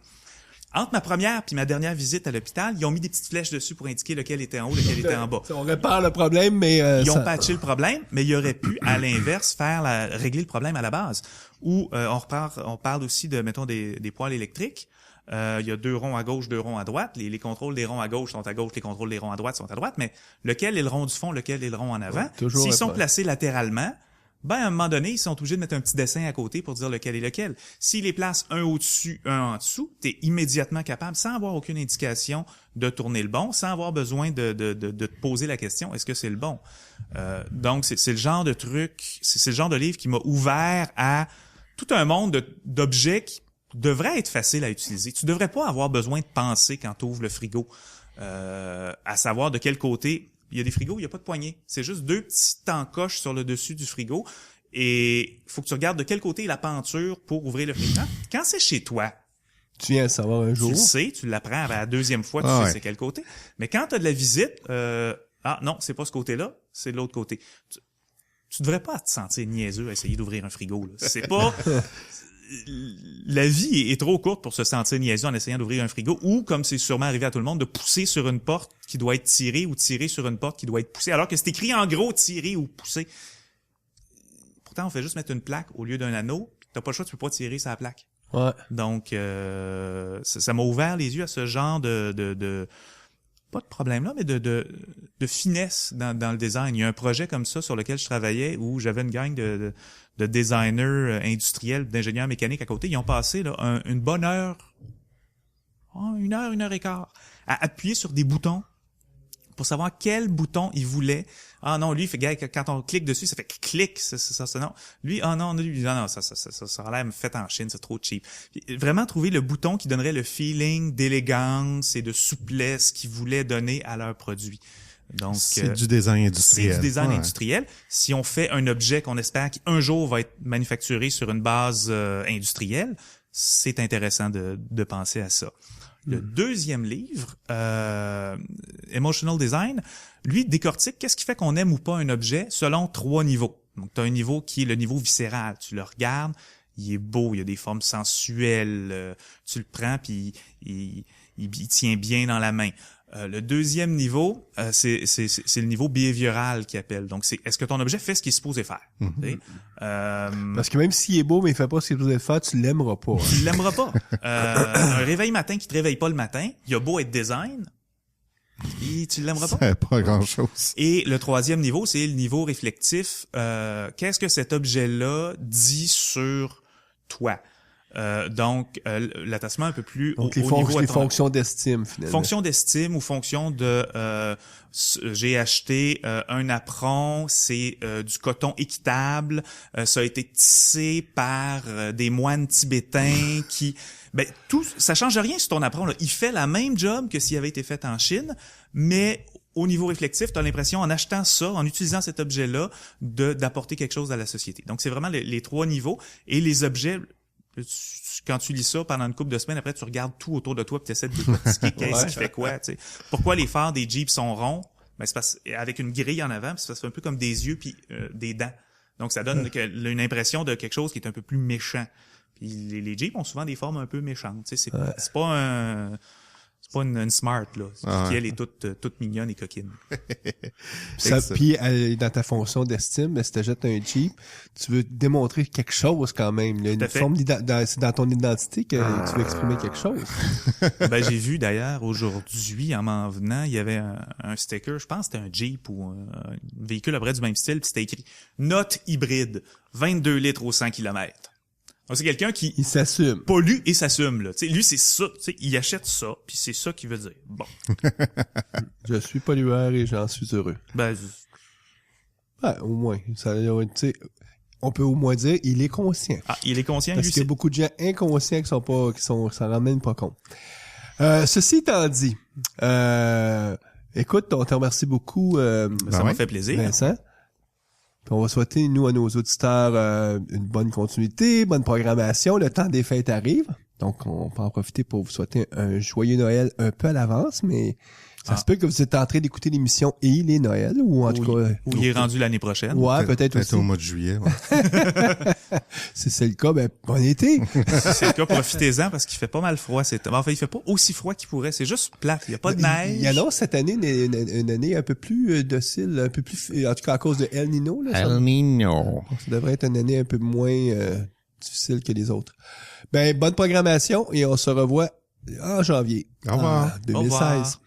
Entre ma première puis ma dernière visite à l'hôpital, ils ont mis des petites flèches dessus pour indiquer lequel était en haut, lequel était en bas. On répare le problème, mais... Ils ont ça... patché le problème, mais ils auraient pu, à l'inverse, régler le problème à la base. Ou on parle aussi de, mettons, des poêles électriques. Il y a 2 ronds à gauche, 2 ronds à droite. Les contrôles des ronds à gauche sont à gauche, les contrôles des ronds à droite sont à droite. Mais lequel est le rond du fond, lequel est le rond en avant? Ouais, toujours S'ils sont pas. placés latéralement, ben à un moment donné, ils sont obligés de mettre un petit dessin à côté pour dire lequel est lequel. S'ils les placent un au-dessus, un en dessous, t'es immédiatement capable, sans avoir aucune indication, de tourner le bon, sans avoir besoin de te poser la question, est-ce que c'est le bon? Donc, c'est le genre de truc, c'est le genre de livre qui m'a ouvert à tout un monde d'objets qui devraient être faciles à utiliser. Tu devrais pas avoir besoin de penser quand tu ouvres le frigo, à savoir de quel côté. Il y a des frigos, il n'y a pas de poignée. C'est juste 2 petites encoches sur le dessus du frigo. Et il faut que tu regardes de quel côté est la penture pour ouvrir le frigo. Quand c'est chez toi, Tu viens à savoir un tu jour. le sais, tu l'apprends à la deuxième fois, tu sais c'est quel côté. Mais quand tu as de la visite, non, c'est pas ce côté-là, c'est de l'autre côté. Tu devrais pas te sentir niaiseux à essayer d'ouvrir un frigo. Là. C'est pas... La vie est trop courte pour se sentir niaiseux en essayant d'ouvrir un frigo ou, comme c'est sûrement arrivé à tout le monde, de pousser sur une porte qui doit être tirée ou tirer sur une porte qui doit être poussée, alors que c'est écrit en gros tirer ou pousser. Pourtant, on fait juste mettre une plaque au lieu d'un anneau. T'as pas le choix, tu peux pas tirer sur la plaque. Ouais. Donc, ça m'a ouvert les yeux à ce genre de pas de problème là, mais de finesse dans le design. Il y a un projet comme ça sur lequel je travaillais où j'avais une gang de designers industriels, d'ingénieurs mécaniques à côté. Ils ont passé là, une bonne heure, 1 heure et quart, à appuyer sur des boutons pour savoir quel bouton ils voulaient. Ah non, lui, quand on clique dessus, ça fait clic, ça non. Lui, non, ça a l'air fait en Chine, c'est trop cheap. Puis, vraiment trouver le bouton qui donnerait le feeling d'élégance et de souplesse qu'ils voulaient donner à leur produit. Donc, c'est du design industriel. C'est du design industriel. Si on fait un objet qu'on espère qu'un jour va être manufacturé sur une base industrielle, c'est intéressant de penser à ça. Le deuxième livre, Emotional Design, lui décortique qu'est-ce qui fait qu'on aime ou pas un objet selon 3 niveaux. Donc, tu as un niveau qui est le niveau viscéral. Tu le regardes, il est beau, il y a des formes sensuelles. Tu le prends, puis il tient bien dans la main. Le deuxième niveau, c'est le niveau behavioral qu'il appelle. Donc, c'est est-ce que ton objet fait ce qu'il est supposé faire? Parce que même s'il est beau, mais il fait pas ce qu'il est supposé faire, tu l'aimeras pas. Tu l'aimeras pas. Un réveil matin qui te réveille pas le matin, il a beau être design, et tu l'aimeras pas. C'est pas grand-chose. Et le troisième niveau, c'est le niveau réflectif. Qu'est-ce que cet objet-là dit sur toi? Donc, l'attachement un peu plus Donc, au niveau... les fonctions d'estime, finalement. Fonction d'estime ou fonction de j'ai acheté un apron, c'est du coton équitable, ça a été tissé par des moines tibétains qui... tout, ça change rien sur ton apron, là. Il fait la même job que s'il avait été fait en Chine, mais au niveau réflectif, tu as l'impression, en achetant ça, en utilisant cet objet-là, d'apporter quelque chose à la société. Donc, c'est vraiment les 3 niveaux. Et les objets... Quand tu lis ça pendant une couple de semaines, après tu regardes tout autour de toi et tu essaies de décortiquer qu'est-ce qui fait quoi. Tu sais. Pourquoi les phares des Jeeps sont ronds? C'est parce avec une grille en avant, c'est un peu comme des yeux puis des dents. Donc ça donne une impression de quelque chose qui est un peu plus méchant. Puis les Jeeps ont souvent des formes un peu méchantes. Tu sais, c'est pas une smart là, qui elle est toute mignonne et coquine. Puis dans ta fonction d'estime, si tu achètes un Jeep, tu veux démontrer quelque chose quand même. Il y a une forme c'est dans ton identité que tu veux exprimer quelque chose. J'ai vu d'ailleurs aujourd'hui en m'en venant, il y avait un sticker, je pense que c'était un Jeep ou un véhicule à peu près du même style, puis c'était écrit note hybride, 22 litres au 100 km. Donc, c'est quelqu'un qui il s'assume, pollue et s'assume là. Tu sais, lui c'est ça, tu sais, il achète ça, puis c'est ça qu'il veut dire. Bon. Je suis pollueur et j'en suis heureux. Au moins, ça, tu sais, on peut au moins dire il est conscient. Ah, il est conscient. Parce qu'il y a beaucoup de gens inconscients qui s'en rendent même pas compte. Ceci étant dit, écoute, on te remercie beaucoup. Ça m'a fait plaisir. Vincent. On va souhaiter, nous, à nos auditeurs, une bonne continuité, bonne programmation. Le temps des fêtes arrive. Donc, on peut en profiter pour vous souhaiter un joyeux Noël un peu à l'avance, mais ça se peut que vous êtes en train d'écouter l'émission et il est Noël, ou en tout cas... Ou il est rendu l'année prochaine. Ouais, peut-être aussi. au mois de juillet. Ouais. Si c'est le cas, ben, bon été. Si c'est le cas, profitez-en parce qu'il fait pas mal froid. Enfin, il fait pas aussi froid qu'il pourrait. C'est juste plate. Il y a pas de neige. Il annonce cette année une année un peu plus docile, un peu plus, en tout cas à cause de El Nino. Là, El Nino. ça devrait être une année un peu moins difficile que les autres. Ben, bonne programmation et on se revoit en janvier. Au revoir. 2016. Au revoir.